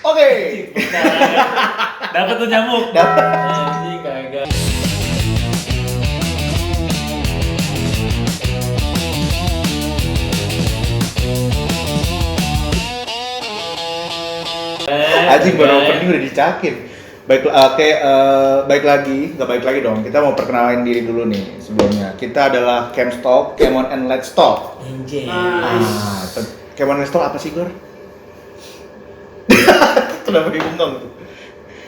Oke. Dapat tuh nyamuk. Dapat. Anjing kagak. Anjing baru opening udah dicakin. Baik, oke, baik lagi, nggak baik lagi dong. Kita mau perkenalan diri dulu nih sebelumnya. Kita adalah Camstalk, Come on and Let's Talk. Anjing. Come on and Let's Talk apa sih, Gor? Kenapa bingung dong?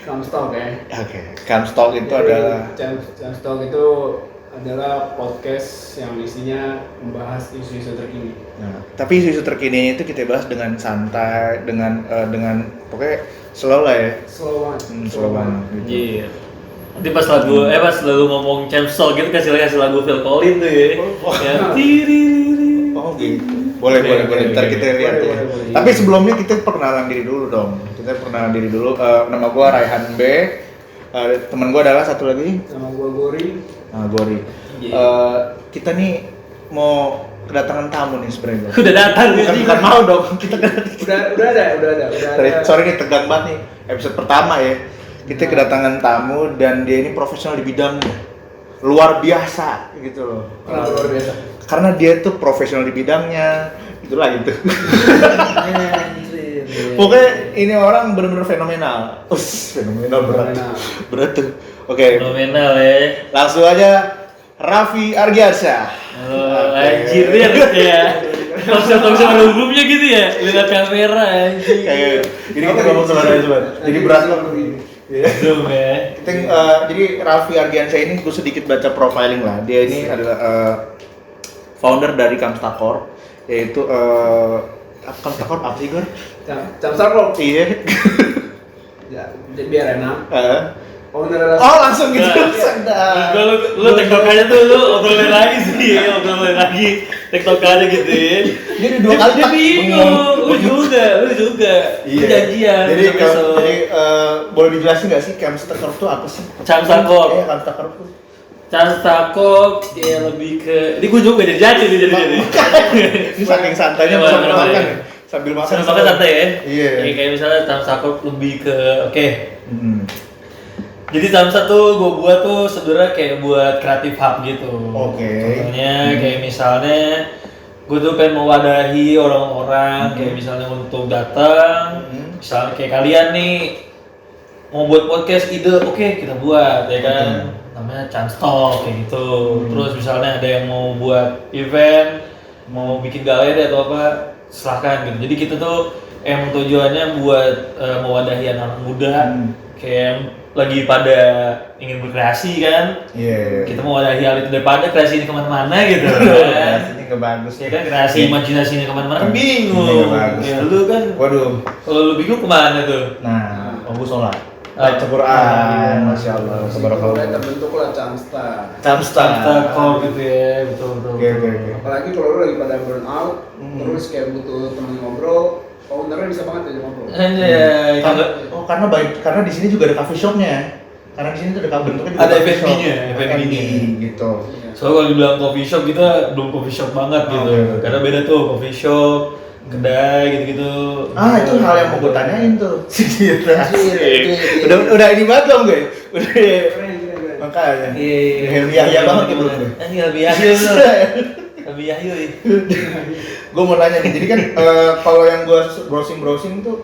Camstalk ya. Oke, Camstalk itu Jadi, adalah Camstalk itu adalah podcast yang isinya membahas isu-isu terkini. Nah, tapi isu-isu terkini itu kita bahas dengan santai, dengan pokoknya slow lah ya. Slow banget. Slow banget gitu. Iya. Nanti pas lagu ngomong Camstalk gitu kasih lagu Phil Collins tuh ya. Ya. Tiriri. Oh gitu. Boleh. Ntar kita lihat ya. Boleh. Tapi sebelumnya kita perkenalan diri dulu dong. Kita perkenalan diri dulu. Nama gua Raihan B. Teman gua adalah satu lagi. Nama gua Gori. Gori. Yeah. Kita nih mau kedatangan tamu nih sebenarnya. Udah datang Bukan mau dong. Kita Udah ada. Sorry nih tegang banget nih. Episode pertama ya. Kita kedatangan tamu dan dia ini profesional di bidangnya. Luar biasa gitu loh. Kenapa luar biasa? Karena dia tuh profesional di bidangnya. Itulah gitu. Pokoknya ini orang benar-benar fenomenal. Fenomenal berat. Berat tuh. Oke. Fenomenal ya. Langsung aja Raffi Argiarsyah. Anjir dia ya. Kalau sama umumnya gitu ya. Lihat kamera anjing. Kayak ini kita ngomong sebenarnya coba. Jadi berat loh. Zoom ya. Jadi Raffi Argiarsyah ini gue sedikit baca profiling lah. Dia ini adalah founder dari Camstalk, yaitu Camstalk apa sih, Gor? Camstalk. Iya. Ya, biar enak. Owner Oh, langsung gitu. Lu TikTok aja tuh, lu obrolin lagi sih ya, obrolin lagi TikTok aja gitu ya. Jadi dua kali Dia bingung, lu juga. Iya. Janjian. Jadi boleh dijelasin nggak sih Camstalk itu apa sih? Camstalk. Iya, Camstalk itu. Camstalk dia lebih ke, ini gue juga jadi. Ini saking santainya Iya, sambil bener, makan iya. ya. Sambil makan. Sambil makan santai ya. Iya. Kayak misalnya Camstalk lebih ke, oke. Jadi Camstalk tuh gue buat tuh sebenarnya kayak buat kreatif hub gitu. Oke. Contohnya kayak misalnya gue tuh pengen mewadahi orang-orang kayak misalnya untuk datang, misalnya kayak kalian nih mau buat podcast ide, oke kita buat ya kan. Namanya Camstalk kayak gitu. Terus misalnya ada yang mau buat event, mau bikin galeri atau apa, silakan gitu. Jadi kita tuh emang tujuannya buat mewadahi anak muda kayak lagi pada ingin berkreasi kan. Iya. Kita mewadahi hal itu daripada kreasi ini kemana-mana gitu kan. Kreasinya nggak bagus. Ya kan kreasi imajinasinya kemana-mana kan bingung. Nggak bagus. Ya lu kan, Waduh. kalau lu bingung kemana tuh? Nah, aku sholat. Ah. Baca Quran, masya Allah. Mulai terbentuklah Camstalk. Camstalk gitu ya, betul. Oke. Apalagi kalau lu lagi pada burn out, terus kayak butuh teman ngobrol, ownernya bisa banget aja ngobrol. Anjay. Karena di sini juga ada coffee shopnya. Karena di sini tuh ada bentuknya juga Ada coffee shop. F&B-nya, F&B-nya. gitu. Soalnya kalau dibilang coffee shop kita belum coffee shop banget gitu. Oke. Karena beda tuh coffee shop, kedai gitu-gitu. Itu hal yang mau gue tanyain tuh. Gitu. Iya. Udah ini banget dong gue. Udah Keren. makanya. Iya. Ilmiah banget gitu gue. Anjing lebih yahyu tuh. Lebih yahyu ya. Gue mau nanya nih, jadi kan kalau yang gue browsing tuh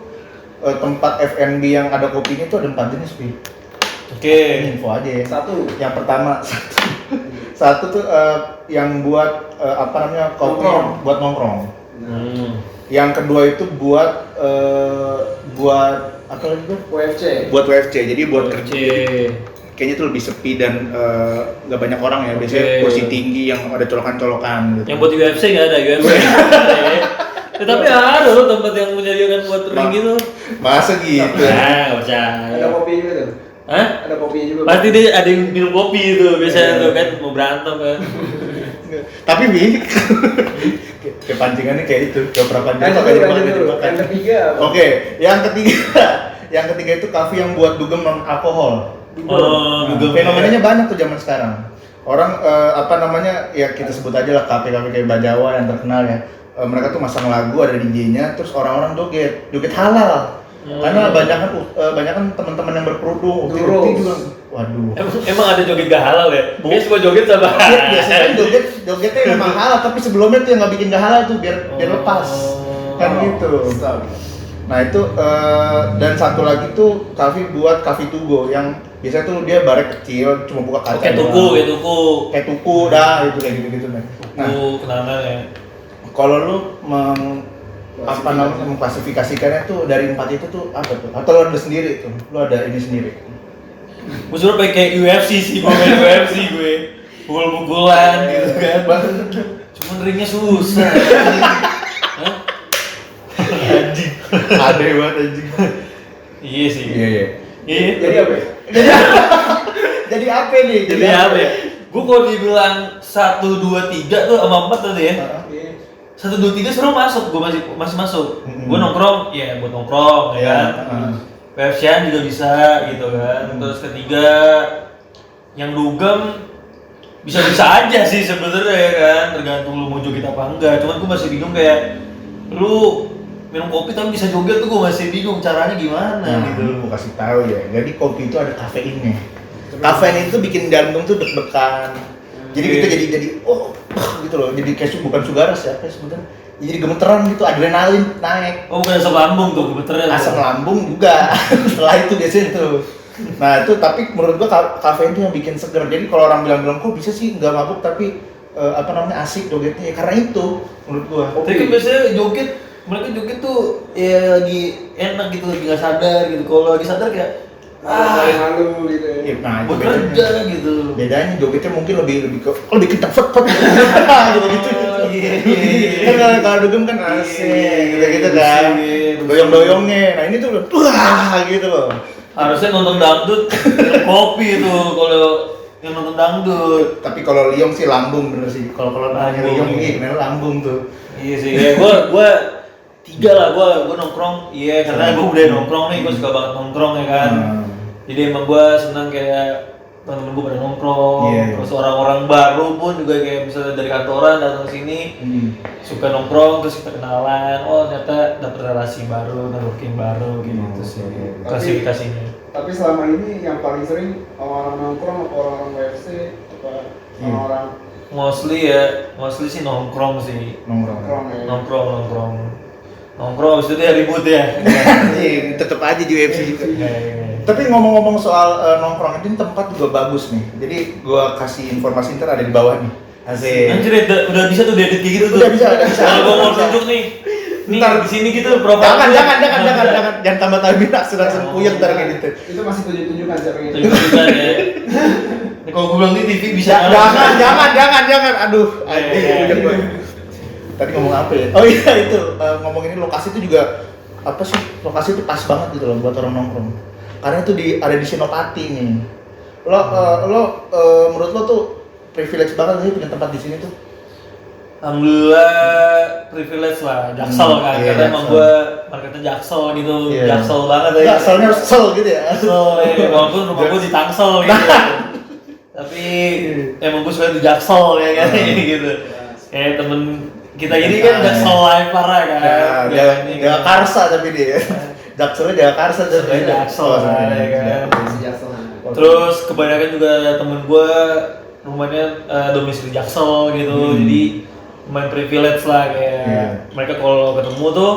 tempat F&B yang ada kopinya tuh ada 4 jenis, Pi. Oke. Ini info aja ya. Satu. Yang pertama satu tuh yang buat kopi Nongkrong. buat nongkrong. Yang kedua itu buat apa lagi tuh? WFC. Buat WFC. Jadi buat Oke. kerja. Kayaknya tuh lebih sepi dan nggak banyak orang ya. Biasanya Oke. kursi tinggi yang ada colokan-colokan gitu. Yang buat UFC nggak ada UFC. Tetapi ada loh tempat yang menyediakan buat ring gitu. Masa gitu? Nah, nggak Ada percaya. kopi juga tuh. Hah? Ada kopinya juga. Pasti dia ada yang minum kopi itu biasanya tuh kan mau berantem kan. Tapi Bi, kayak pancingannya kayak itu. Gak pernah pancingan Lanjut pakai dulu, dimakan. lanjut dulu. Yang ketiga apa? Oke, yang ketiga itu kafe yang buat dugem non alkohol. Oh, dugem. Fenomenanya banyak tuh zaman sekarang. Orang ya kita sebut aja lah kafe-kafe kayak Bajawa yang terkenal ya. Mereka tuh masang lagu, ada DJ-nya, terus orang-orang joget halal. Karena banyak kan teman-teman yang berkerudung, ukti juga. Waduh. Emang ada joget gak halal ya? Dia suka joget sama. Biasanya jogetnya memang halal, tapi sebelumnya tuh yang nggak bikin gak halal tuh biar lepas. Kan gitu. Nah itu dan satu lagi tuh Kavi buat Kavi Tugo yang biasanya tuh dia barek kecil cuma buka kaca. Kayak tuku dah itu kayak gitu nah. Tuku kenangan ya. Kalau lu mengklasifikasikannya tuh dari 4 itu tuh apa tuh? Atau lu ada sendiri tuh? Lu ada ini sendiri? Gue suruh kayak UFC sih, gue main UFC gue pukul-pukulan gitu kan. Cuman ringnya susah. Hah? Anjing. Ada banget anjing. Iya sih. Iya. Jadi apa ya? Jadi apa nih? Jadi apa ya? Gue kalau dibilang 1, 2, 3 tuh sama 4 tadi ya. 1, 2, 3 seru masuk, gue masih masuk. Gue nongkrong, ya buat nongkrong ya kan. PFC-an juga bisa gitu kan. Terus ketiga yang dugem bisa-bisa aja sih sebenarnya ya kan, tergantung lu mau joget apa enggak. Cuman gue masih bingung kayak lu minum kopi tapi bisa joget tuh gue masih bingung caranya gimana gitu. Gue kasih tahu ya. Jadi kopi itu ada kafeinnya. Kafein itu bikin jantung tuh deg-degan. Jadi kita jadi gitu loh. Jadi kayak bukan sugaras ya, kayak sebenarnya. Jadi gemeteran gitu, adrenalin naik. Oh bukan asam lambung tuh gemeternya. Asam lambung juga. Setelah itu biasanya tuh. Nah itu tapi menurut gua kafein itu yang bikin seger. Jadi kalau orang bilang kok bisa sih nggak mabuk tapi asik jogetnya ya karena itu menurut gua. Tapi kan biasanya mereka joget tuh ya lagi enak gitu, lagi nggak sadar gitu. Kalau lagi sadar kayak halu gitu ya. Nah, bekerja gitu. Bedanya jogetnya mungkin lebih kencang gitu. Kan kalau dugem kan asik gitu kan. Doyong-doyongnya. Nah, ini tuh gitu loh. Harusnya nonton dangdut kopi itu kalau yang nonton dangdut. Tapi kalau liong sih lambung bener sih. Kalau nanya liong ini bener lambung tuh. Iya sih. Ya gua 3 lah gua nongkrong. Iya, karena gua udah nongkrong nih, gua suka banget nongkrong ya kan. Jadi emang gue senang kayak temen-temen gue pada nongkrong, terus orang-orang baru pun juga kayak misalnya dari kantoran datang sini suka nongkrong, terus kita kenalan, oh ternyata dapet relasi baru, networking baru gitu sih klasifikasinya. Tapi selama ini yang paling sering orang nongkrong apa orang UFC apa orang Mostly sih nongkrong sih. Nongkrong abis itu dia ribut ya. Tetep aja di UFC juga. Tapi ngomong-ngomong soal nongkrong ini tempat juga bagus nih. Jadi gua kasih informasi ntar ada di bawah nih. Asik. Anjir udah bisa tuh diedit kayak gitu tuh. Udah bisa. Kalau gua mau tunjuk nih. Ntar di sini gitu profil. Jangan tambah-tambah langsung puyeng ntar kayak gitu. Itu masih tunjuk-tunjukkan caranya. Tunjuk-tunjukkan ya. Nih kalau gua bilang di TV bisa. Jangan. Aduh. Tadi ngomong apa ya? Oh iya itu ngomongin lokasi itu juga apa sih? Lokasi itu pas banget gitu loh buat orang nongkrong. Karena itu ada di Senopati nih. Lo menurut lo tuh privilege banget sih punya tempat di sini tuh. Alhamdulillah privilege lah, Jaksel kan. Karena emang gua marketnya Jaksel gitu, Jaksel banget ya. Jakselnya sel gitu ya. Walaupun rumah gua di Tangsel gitu. Tapi emang gua suka di Jaksel ya kan gitu. Kayak temen kita ini kan Jaksel live parah kan. Dia Karsa tapi dia. Jakselnya dia Karsa tapi Jaksel ya kan. Terus kebanyakan juga temen gua rumahnya domisili Jaksel gitu. Jadi main privilege lah kayak mereka kalau ketemu tuh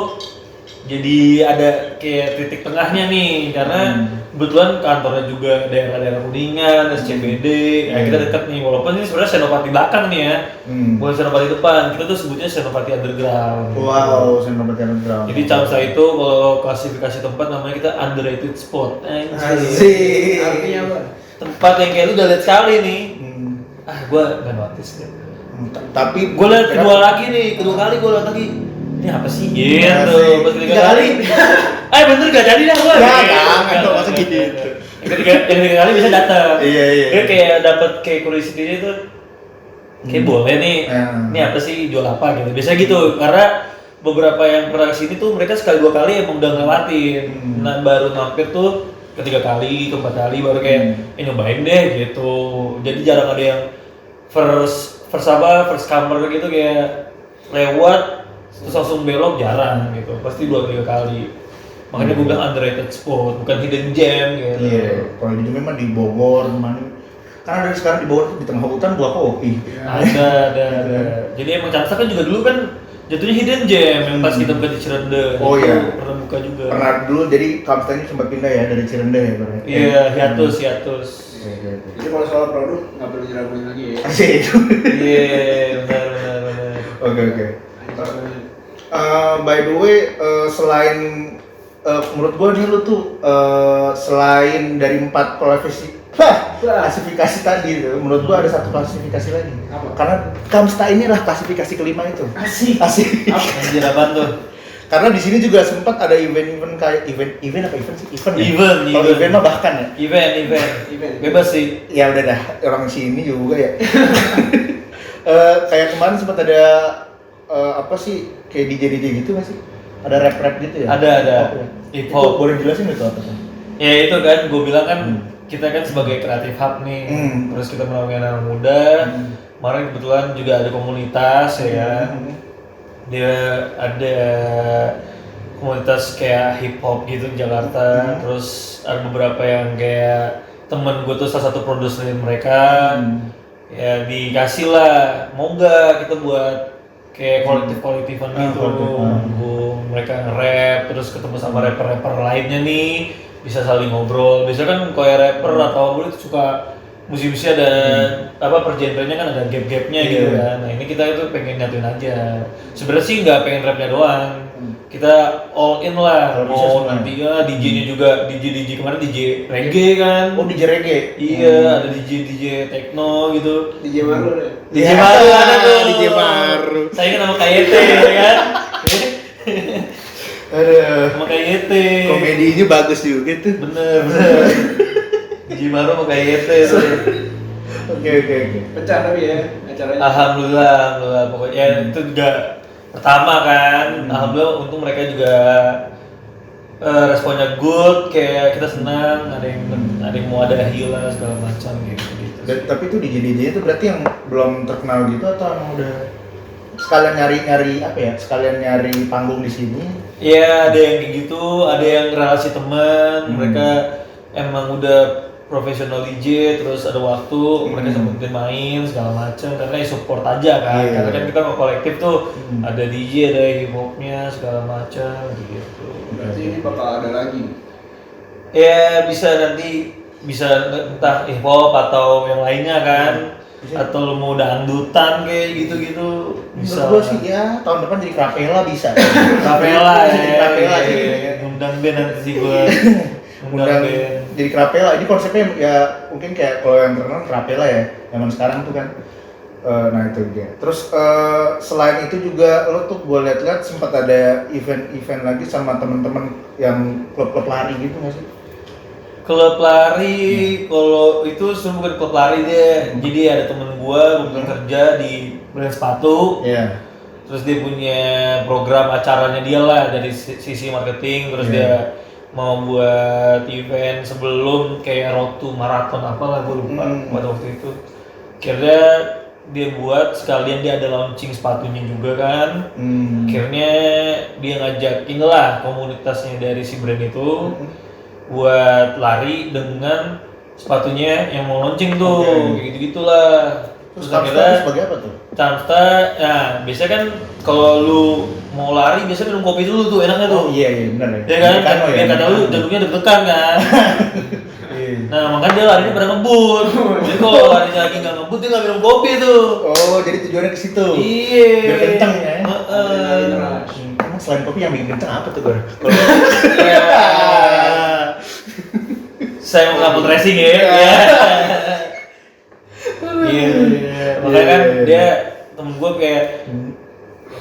jadi ada kayak titik tengahnya nih karena kebetulan kantornya juga daerah-daerah Kuningan, SCBD, ya kita dekat nih walaupun ini sebenarnya Senopati belakang nih ya, bukan Senopati depan, kita tuh sebutnya Senopati Underground. Wow, Senopati Underground. Jadi Camsa itu kalau klasifikasi tempat namanya kita underrated spot. Asik. Artinya apa? Tempat yang kayak lu udah lihat sekali nih. Gua nggak notice deh. Tapi gue liat kedua kali gue liat lagi ini apa sih gitu pas ketiga kali bener gak jadi dah gue jangan dong masa gitu yang ketiga kali bisa datang iya dia kayak dapet kayak curiosity itu kayak boleh nih ini apa sih jual apa gitu biasa gitu karena beberapa yang pernah kesini tuh mereka sekali 2 kali emang udah ngelewatin nah baru mampir tuh ketiga kali, keempat kali baru kayak nyobain deh gitu jadi jarang ada yang first comer gitu kayak lewat terus langsung belok jarang gitu pasti 2-3 kali Makanya gue bilang underrated spot, bukan hidden gem gitu. Iya, kalau di memang di Bogor, mana? Karena dari sekarang di Bogor tuh di tengah hutan buah kopi. Ada. Jadi emang Camsta kan juga dulu kan jatuhnya hidden gem yang pas kita buka di Cirende. Oh itu iya. pernah buka juga. Pernah dulu, jadi Kamsta ini sempat pindah ya dari Cirende ya berarti. Iya, hiatus. Oke. Jadi kalau soal produk nggak perlu diraguin lagi ya. Asik. Iya, benar. Oke. By the way, selain menurut gua nih lu tuh selain dari 4 klasifikasi tadi tuh, menurut gua ada satu klasifikasi lagi. Apa? Karena Kamsta ini adalah klasifikasi kelima itu. Asik. Anjir apaan tuh? Karena di sini juga sempat ada event kayak event apa event sih? Event. Kalau Event. event mah bahkan ya. Event. Bebas sih. Ya udah dah, orang sini juga ya. Kayak kemarin sempat ada apa sih kayak DJ gitu nggak sih? Ada rap gitu ya? Ada. Hip Hip hop. hop. Boleh jelasin itu apa? Ya itu kan, gue bilang kan kita kan sebagai kreatif hub nih, terus kita menaungi anak muda. Kemarin kebetulan juga ada komunitas ya. Dia ada komunitas kayak hip hop gitu di Jakarta. Terus ada beberapa yang kayak temen gue tuh salah satu produser mereka. Ya dikasih lah, mau nggak kita buat kayak kolektifan gitu, manggung, mereka nge-rap, terus ketemu sama rapper lainnya nih, bisa saling ngobrol. Biasanya kan kayak rapper atau apa itu suka musik-musik ada apa pergenrenya kan ada gap-gapnya gitu kan. Nah ini kita itu pengen nyatuin aja. Sebenarnya sih nggak pengen rapnya doang, kita all in lah. Mau nanti ya DJ-nya juga DJ kemarin DJ reggae kan. Oh DJ reggae? Iya, ada DJ techno gitu. DJ Maru deh. DJ Maru ada tuh. DJ Maru. Saya kan sama KYT ya kan. Aduh. Sama KYT. Komedinya bagus juga tuh. Bener. DJ Maru sama KYT. Oke. Pecah tapi ya acaranya. Alhamdulillah pokoknya itu juga pertama kan. Alhamdulillah untung mereka juga responnya good, kayak kita senang, ada yang mau ada lah segala macam gitu. Tapi itu DJ itu berarti yang belum terkenal gitu atau emang udah sekalian nyari apa ya? Sekalian nyari panggung di sini? Iya, ada yang kayak gitu, ada yang relasi teman, mereka emang udah profesional DJ, terus ada waktu mereka sempetin main segala macam karena support aja kan. Karena kan kita mau kolektif tuh ada DJ, ada hip hopnya segala macam gitu. Berarti ini bakal ada lagi. Ya bisa entah hip hop atau yang lainnya kan. Atau lu mau dangdutan kayak gitu-gitu bisa. Menurut gua sih ya tahun depan jadi Krapela bisa. Krapela Krapela ya. Ngundang band nanti sih gua. Undang jadi Krapela. Ini konsepnya ya mungkin kayak kalau yang terkenal Krapela ya. Zaman sekarang tuh kan. Nah itu dia. Terus selain itu juga lo tuh gue lihat sempat ada event lagi sama temen-temen yang klub-klub lari gitu nggak sih? Klub lari, kalau itu sebenarnya bukan klub lari deh. Jadi ada temen gua kerja di brand sepatu. Iya. Terus dia punya program acaranya dia lah dari sisi marketing. Terus dia mau buat event sebelum kayak road to marathon apalah gua lupa pada waktu itu. Akhirnya dia buat sekalian dia ada launching sepatunya juga kan. Akhirnya dia ngajakin lah komunitasnya dari si brand itu. Buat lari dengan sepatunya yang mau launching tuh, kayak gitu-gitulah. Terus Kamsta sebagai apa tuh? Kamsta, nah biasanya kan kalau lu mau lari biasanya minum kopi dulu tuh, enaknya tuh. Oh iya benar ya. Ya kan, biar kata lu jantungnya deg-degan kan. Nah makanya dia larinya pada ngebut. Jadi kalau larinya lagi nggak ngebut dia nggak minum kopi tuh. Oh jadi tujuannya ke situ. Iya. Biar kenceng ya. Emang selain kopi yang bikin kenceng apa tuh Gor? Saya mau ngaput racing ya. Iya. Makanya kan dia temen gue kayak,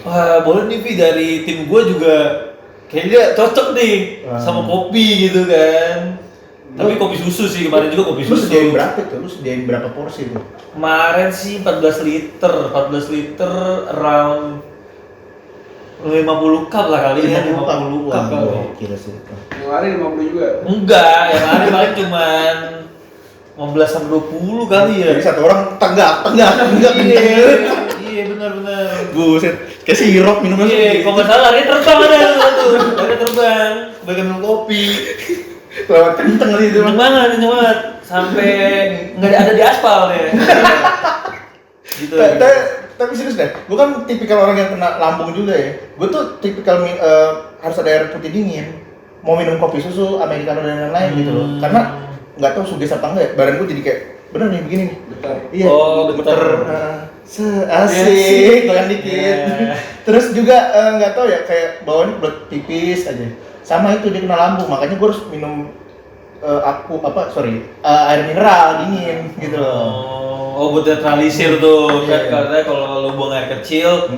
wah boleh nih Vi dari tim gue juga kayaknya cocok nih sama kopi gitu kan. Tapi kopi susu sih kemarin juga kopi susu. Lu sediain berapa tuh? Lu sediain berapa porsi tuh? Kemarin sih 14 liter around 50 cup lah kali ya, 50 cup kali. Gila sih. Yang lari 50 juga? Enggak, yang lari paling cuman 15 sampai 20 kali ya. Jadi satu orang tenggak. Iya benar. Buset, kayak sirup minumnya. Iya, kalau nggak salah lari terbang ada tuh, lari terbang. Bagian minum kopi. Lewat kenceng kali itu. Kenceng banget. Sampai nggak ada di aspal ya. Gitu. Tapi serius deh, gue kan tipikal orang yang kena lambung juga ya. Gue tuh tipikal harus ada air putih dingin. Mau minum kopi susu, americano dan lain-lain gitu loh. Karena nggak tahu suges apa enggak ya, badan gue jadi kayak bener nih begini nih. Betul. Iya. Oh, bener. Asik, goyang dikit. Terus juga nggak tahu ya, kayak bawahnya bulat pipis aja. Sama itu dia kena lambung, makanya gue harus minum air mineral dingin gitu loh. Oh, buat netralisir tuh. Iya. Kan katanya kalau lu buang air kecil,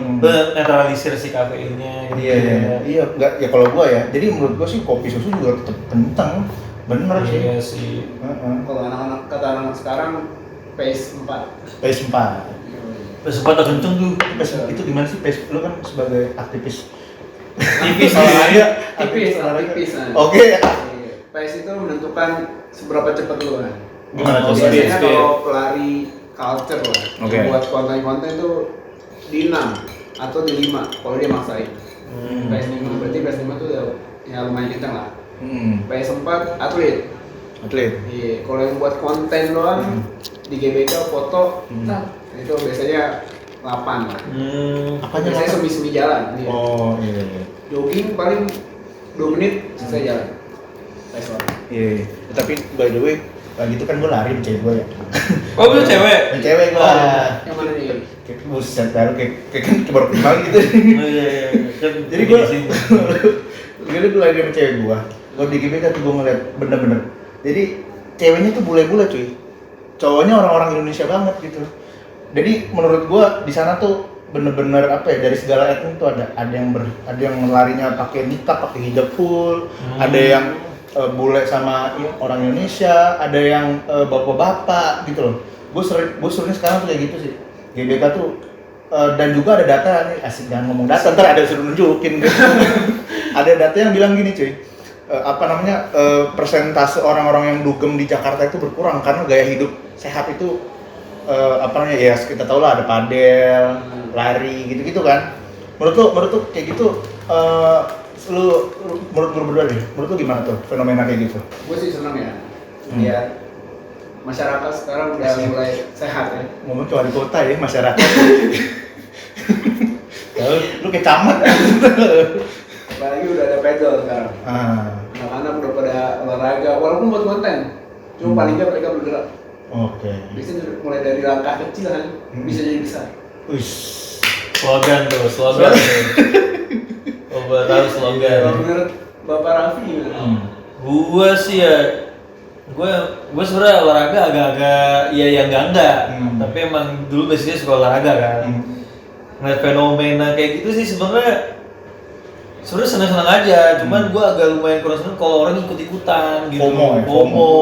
netralisir si kafeinnya gitu. Iya, enggak ya kalau gua ya. Jadi menurut gua sih kopi susu juga tetap kenceng. Bener sih. Iya sih. Kalau anak-anak kata anak sekarang PS4. PS4. Pesepatah kenceng tuh. Itu gimana sih PS? Lu kan sebagai aktivis Tipis olahraga, Tipis. Oke. PS itu menentukan seberapa cepat lu kan. Gimana tuh? Biasanya Speed. kalau pelari culture lah, Oke. buat konten-konten tuh di 6 atau di 5 kalau dia maksain. PS5 berarti PS5 tuh ya lumayan kencang lah. PS4 atlet. Iya, kalau yang buat konten doang di GBK foto, itu biasanya 8 lah. Apanya Biasanya semi-semi jalan. Iya. Oh, iya. Jogging paling 2 menit selesai jalan. Iya. Tapi by the way, lagi itu kan gua lari sama cewek gua ya. Oh, lu cewek? Sama cewek gua. Yang mana nih? Kayak buset, baru kayak kan baru kenal gitu. Oh iya. Jadi gua gua lagi sama cewek gua di GBK tuh gua ngeliat bener-bener. Jadi ceweknya tuh bule-bule cuy. Cowoknya orang-orang Indonesia banget gitu. Jadi menurut gua di sana tuh bener-bener apa ya, dari segala etnis tuh ada yang larinya pakai nikah, pakai hijab full, ada yang bule sama orang Indonesia, ada yang bapak-bapak gitu loh. Gue seringnya sekarang tuh kayak gitu sih. GBK tuh dan juga ada data nih, asik jangan ngomong data, ntar ada suruh nunjukin gitu. Ada data yang bilang gini cuy, persentase orang-orang yang dugem di Jakarta itu berkurang karena gaya hidup sehat itu ya kita tahu lah, ada padel, lari gitu-gitu kan. Menurut lu kayak gitu, menurut lu berdua deh, menurut lu gimana tuh fenomena kayak gitu? Gue sih seneng ya, lihat masyarakat sekarang udah mulai sehat ya. Ngomong ke wali kota ya, masyarakat. Lu kayak camat. Apalagi udah ada pedal sekarang. Anak-anak udah pada olahraga, walaupun buat konten, cuma paling nggak mereka bergerak. Oke. Biasanya mulai dari langkah kecil kan, bisa jadi besar. Uish. Slogan. Oh, gua tahu slogan. Kalau menurut Bapak Raffi gimana? Gua sih ya, gua sebenarnya olahraga agak-agak ya enggak. Tapi emang dulu basicnya suka olahraga kan. Ngeliat fenomena kayak gitu sih sebenarnya senang-senang aja. Cuman gua agak lumayan kurang seneng kalau orang ikut-ikutan gitu. FOMO.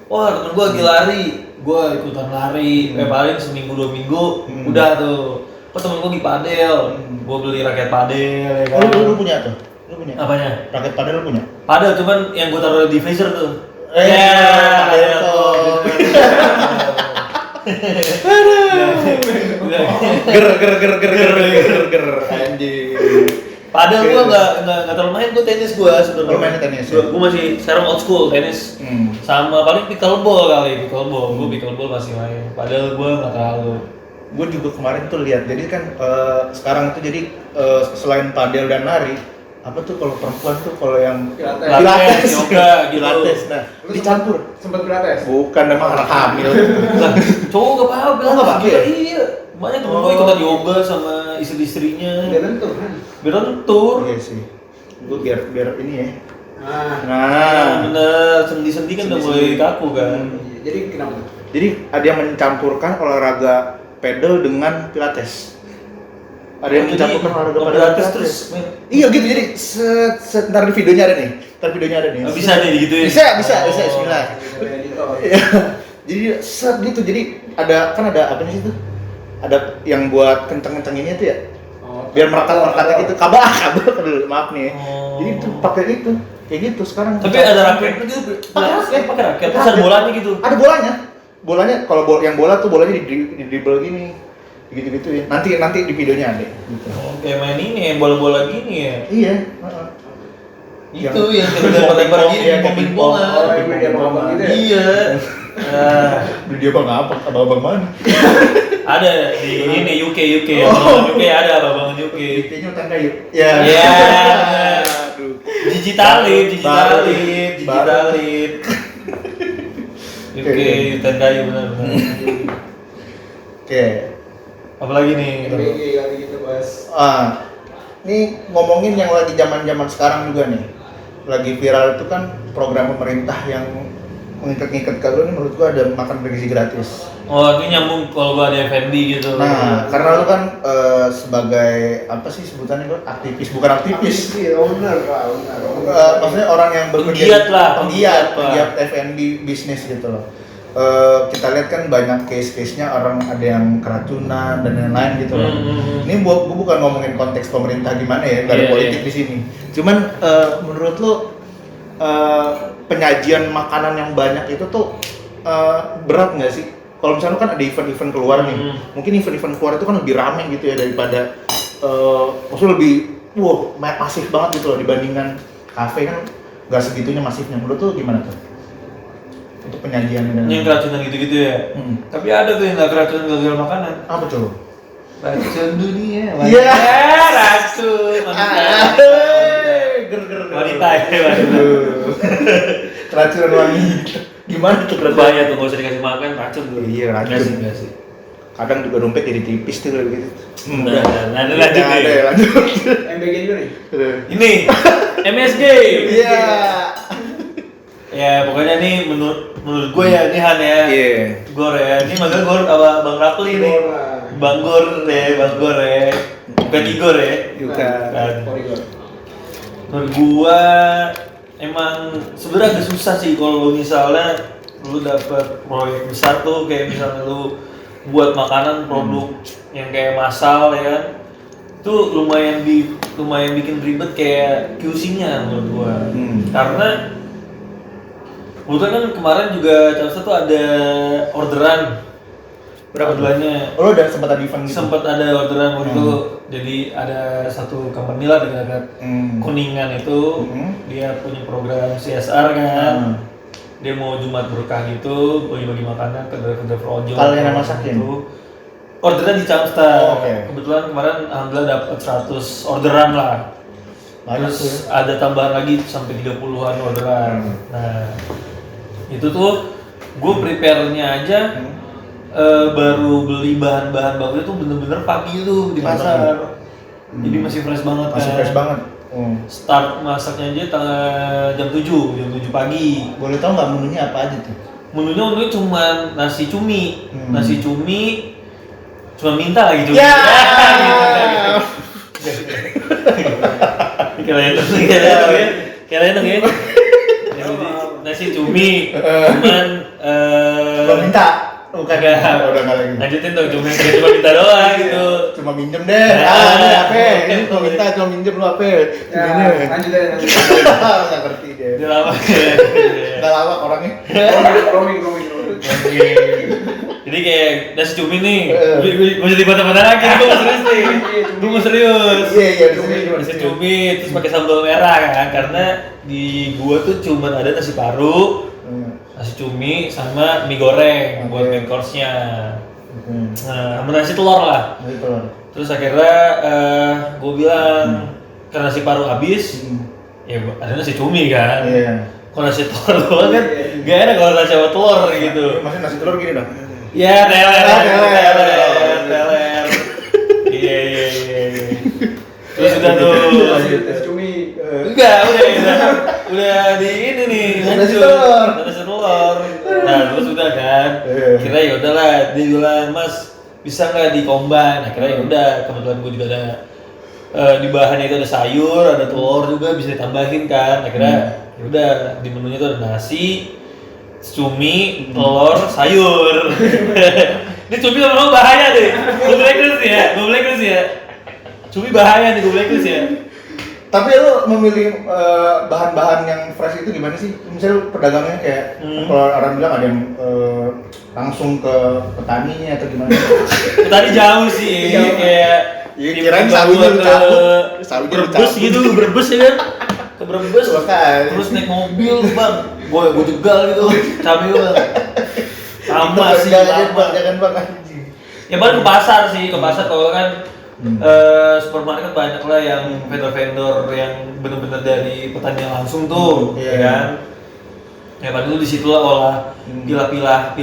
Wah, temen gua lagi lari, gua ikutan lari. Paling seminggu 2 minggu udah tuh. Oh, temen gua di padel, gua beli raket padel ya kan. Lu punya tuh? Lu punya? Apanya? Raket padel lu punya? Padel, cuman yang gua taruh di freezer tuh. Padel tuh. Ger anjing. Padel gua enggak terlalu main, gua tenis gua sebenarnya. Lu main tenis? Gua masih sekarang old school tenis. Sama paling pickleball. Gua pickleball masih main. Padel gua enggak terlalu. Gue juga kemarin tuh lihat, jadi kan sekarang tuh jadi selain padel dan lari, apa tuh kalau perempuan tuh kalau yang Pilates, yoga, Pilates, nah dicampur. Sempet Pilates? Bukan, emang anak hamil. Cowok nggak apa-apa, Oh, nggak pakai? Iya, banyak temen gue ikutan yoga sama istri-istrinya. Biar lentur kan? Biar lentur. Iya sih. Gue biar ini ya. Nah, bener, sendi-sendi kan udah mulai kaku kan. Jadi kenapa tuh? Jadi ada yang mencampurkan olahraga pedal dengan Pilates. Ada yang mencampurkan olahraga pedal dan Pilates Pilates. terus. Iya gitu, jadi ntar di videonya ada nih. Bisa nih gitu ya. Bisa, bismillah. Editor. Iya. Jadi set gitu, jadi ada apa nih situ? Ada yang buat kenceng-kencenginnya tuh ya. Biar melekat-melekatnya gitu. Kabah dulu, maaf nih. Jadi itu pakai itu. Kayak gitu sekarang. Tapi ada raketnya gitu. Pakai raket. Terus ada bolanya gitu. Ada bolanya, kalau yang bola tuh bolanya di dribble gini. Gitu-gitu ya. Nanti di videonya ada gitu. Kayak main ini bola-bola gini ya. Iya, Itu yang lempar-lempar gini, ping-pongan. Oh, yang beli abang-abang gitu ya? Iya. Beli dia bang apa? Abang mana? Ada di ini UK abang-abang UK ada abang-abang UK. Kayaknya utang kayu. Ya. Iya. Aduh. Digitalin. UK hutan kayu benar-benar. Oke. Apalagi nih? MBG kali gitu Bos. Ini ngomongin yang lagi zaman-zaman sekarang juga nih. Lagi viral itu kan program pemerintah yang mengikat-ngikat kalau ini menurut gua ada makan bergizi gratis. Oh, ini nyambung kalau gua ada F&B gitu. Nah, karena lu kan sebagai apa sih sebutannya bro? Aktivis, bukan aktivis. Owner. Maksudnya orang yang Penggiat penggiat F&B bisnis gitu loh. Kita lihat kan banyak case-case-nya orang ada yang keracunan dan lain-lain gitu loh. Ini gua bukan ngomongin konteks pemerintah gimana ya, nggak ada politik di sini. Cuman menurut lu penyajian makanan yang banyak itu tuh berat nggak sih? Kalau misalnya kan ada event-event keluar nih, mungkin event-event keluar itu kan lebih ramai gitu ya daripada maksudnya lebih masif banget gitu loh dibandingkan kafe kan nggak segitunya masifnya. Menurut tuh gimana tuh? Untuk penyajian yang keracunan gitu-gitu ya. Tapi ada tuh yang nggak keracunan gara-gara makanan. apa tuh? Racun dunia. Iya. Racun. Wanita. Keracunan wanita. Gimana tuh keracunan? Bahaya tuh, nggak usah dikasih makan, racun tuh. Iya, racun. Nggak sih. Kadang juga dompet jadi tipis tuh kayak gitu. Lanjut. MBG juga nih. Ini MSG. Iya. Ya pokoknya nih menurut gue ya ini Han ya. Iya. Gor ya. Ini manggil Gor apa Bang Rapli nih. Bang Gor ya. Bukan Igor ya. Bukan. Menurut gua emang sebenarnya agak susah sih kalau misalnya lu dapet proyek besar tuh kayak misalnya lu buat makanan produk yang kayak massal ya kan. Itu lumayan bikin ribet kayak QC-nya menurut gua. Karena kebetulan kan kemarin juga Chelsea tuh ada orderan berapa bulannya? Oh, udah sempat ada event gitu? Sempat ada orderan waktu itu. Jadi ada satu company lah dekat Kuningan itu, dia punya program CSR kan. Dia mau Jumat berkah gitu, bagi-bagi makanan ke driver ojol. Kalian yang masakin? Gitu. Orderan di Camstar. Okay. Kebetulan kemarin alhamdulillah dapat 100 orderan lah. Terus ada tambahan lagi sampai 30-an orderan. Nah, itu tuh gue prepare-nya aja baru beli bahan-bahan bakunya tuh bener-bener pagi tuh di pasar. Jadi masih fresh banget kan. Masih fresh banget. Start masaknya aja jam 7 pagi. Boleh tahu nggak menunya apa aja tuh? Menunya cuma nasi cumi. Nasi cumi cuma minta lagi cumi. Ya. Kalian ya. Nasi cumi, cuman belum minta. Bukan. Udah nggak lagi. Lanjutin dong, cuma minta doang gitu. Cuma minjem deh. Ini apa? Ini cuma minta, cuma minjem lu apa? Lanjut deh. Nggak ngerti deh. Udah lama. Nggak lawak orangnya. Roaming. Jadi kayak nasi cumi nih, gue jadi mata-mata lagi, gue mau serius nih. Gue mau serius. Iya, nasi cumi, terus pakai sambal merah kan, karena di gua tuh cuma ada nasi paru, nasi cumi sama mie goreng buat main course-nya. Nah, sama nasi telur lah. Terus akhirnya gue bilang karena nasi paru habis, ya ada nasi cumi kan. Kalau nasi telur doang kan gak enak kalau nasi sama telur gitu. Maksudnya nasi telur gini dong? Ya, teler. Iya. Terus udah tuh. Nasi cumi. Enggak, udah di ini nih. Nasi telur. Nah, terus udah kan. Kira ya udahlah, dia bilang, "Mas, bisa nggak di-combine?" Nah, kira ya udah, kebetulan gue juga ada di bahannya itu ada sayur, ada telur juga bisa ditambahin kan. Akhirnya ya udah di menunya itu ada nasi, cumi, telur, sayur. Ini cumi memang bahaya deh. Gue blacklist ya. Cumi bahaya nih, gue blacklist ya. Tapi lu memilih bahan-bahan yang fresh itu gimana sih? Misalnya pedagangnya kayak kalau orang bilang ada yang langsung ke petaninya atau gimana? Petani jauh sih, kayak kirain sawinya lu cabut. Brebes gitu, Brebes ya kan? Ke Brebes, terus naik mobil bang, gue jegal gitu, cabai bang. Sama sih, jangan bang anjing. Ya baru ke pasar sih, ke pasar kalau kan supermarket banyak lah yang vendor-vendor yang benar-benar dari petani langsung tuh, ya kan. Ya padahal di situ lah olah pilah-pilah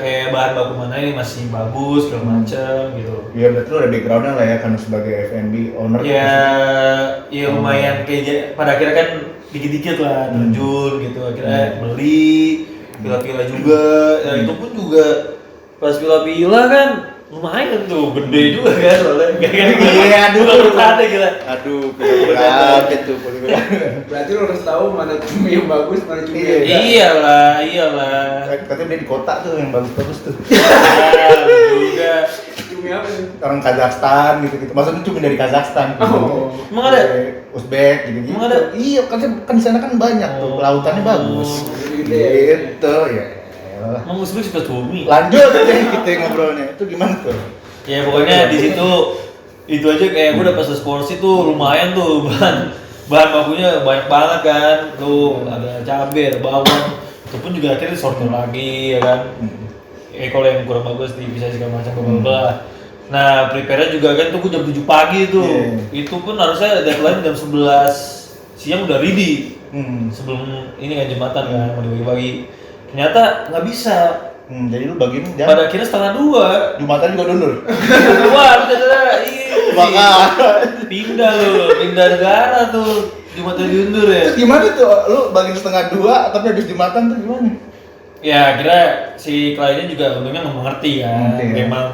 kayak bahan baku mana ini masih bagus segala macam gitu. Iya berarti lu ada backgroundnya lah ya karena sebagai F&B owner. Ya lumayan kayak pada akhirnya kan dikit-dikit lah terjun gitu, akhirnya beli pilah-pilah juga. Ya itu pun juga pas pilah-pilah kan lumayan tuh, gede juga kan soalnya. Iya, aduh. Bukan ada gila. Aduh, kaget tuh. Berarti lo harus tahu mana cumi yang bagus, mana cumi yang enggak. Iyalah. Katanya dia di kota tuh yang bagus-bagus tuh. Juga. Cumi apa sih? Orang Kazakhstan gitu. Maksudnya cuma dari Kazakhstan gitu. Oh. Emang ada? Uzbek gitu. Emang ada? Iya, kan di sana kan banyak tuh, lautannya bagus. Gitu ya. Emang Uzbek suka cumi. Lanjut deh kita ngobrolnya. Itu gimana tuh? Ya pokoknya di situ itu aja kayak gue dapat seporsi tuh lumayan tuh bahan bakunya banyak banget kan. Tuh ada cabai, ada bawang. Itu pun juga akhirnya disortir lagi ya kan. Kalau yang kurang bagus bisa segala macam bla. Nah, prepare juga kan tuh gue jam 7 pagi tuh. Itu pun harusnya deadline jam 11 siang udah ready. Sebelum ini kan jembatan kan mau dibagi-bagi. Ternyata nggak bisa. Jadi lu bagiin jam? Pada akhirnya 1:30. Jumatan juga mundur. Wah, ternyata Maka pindah negara tuh. Jumatan diundur ya. Terus gimana tuh? Lu bagiin 1:30 tapi habis Jumatan tuh gimana? Ya, akhirnya si kliennya juga untungnya nggak mengerti kan. Memang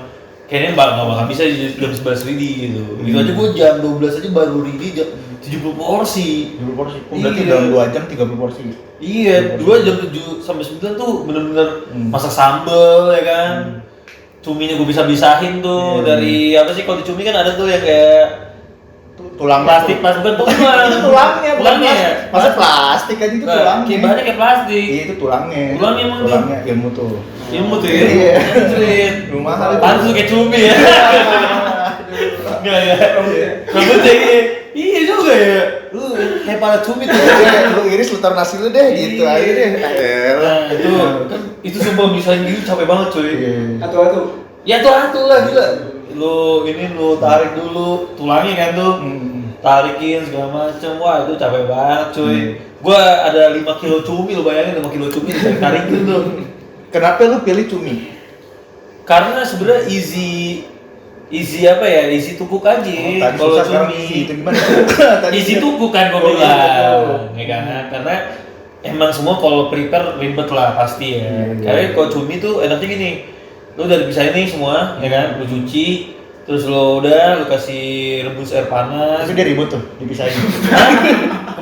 kayaknya nggak bakal bisa jam 11 ready gitu. Itu aja gua jam 12 aja baru ready jam 70 porsi. 70 porsi. Berarti dalam 2 jam 30 porsi. Iya, 2 jam 7 sampai 9 tuh bener-bener masak sambel ya kan. Cuminya gue bisa-bisahin tuh dari apa sih kalau di cumi kan ada tuh yang kayak tulang plastik bukan itu tulangnya bukan ya. Masa plastik aja itu tulangnya. Kayak bahannya kayak plastik. Iya itu tulangnya. Tulangnya emang tulangnya ilmu tuh. Ilmu tuh ya. Iya. Rumah Mahal itu. pantas kayak cumi ya. Enggak ya. Rambutnya iya juga ya. Lu kayak para cumi tuh. Lu iris lu taruh nasi lu deh gitu aja deh. Nah, itu kan itu sumpah bisa gitu capek banget cuy. Atu-atu. Ya tuh lah gila. Lu tarik dulu tulangnya kan tuh. Tarikin segala macem. Wah, itu capek banget cuy. Gua ada 5 kilo cumi, lu bayangin 5 kilo cumi ditarik-tarikin tuh. Kenapa lu pilih cumi? Karena sebenarnya easy apa ya? Easy tupuk aja. Kalau cumi itu gimana? easy tupuk kan gua bilang. Ya kan? Karena emang semua kalau prepare ribet lah pasti ya. Karena kalau cumi tuh enaknya gini. Lu udah dipisahin nih semua, ya kan? Lu cuci, terus lu kasih rebus air panas. Tapi dia ribut tuh, dipisahin.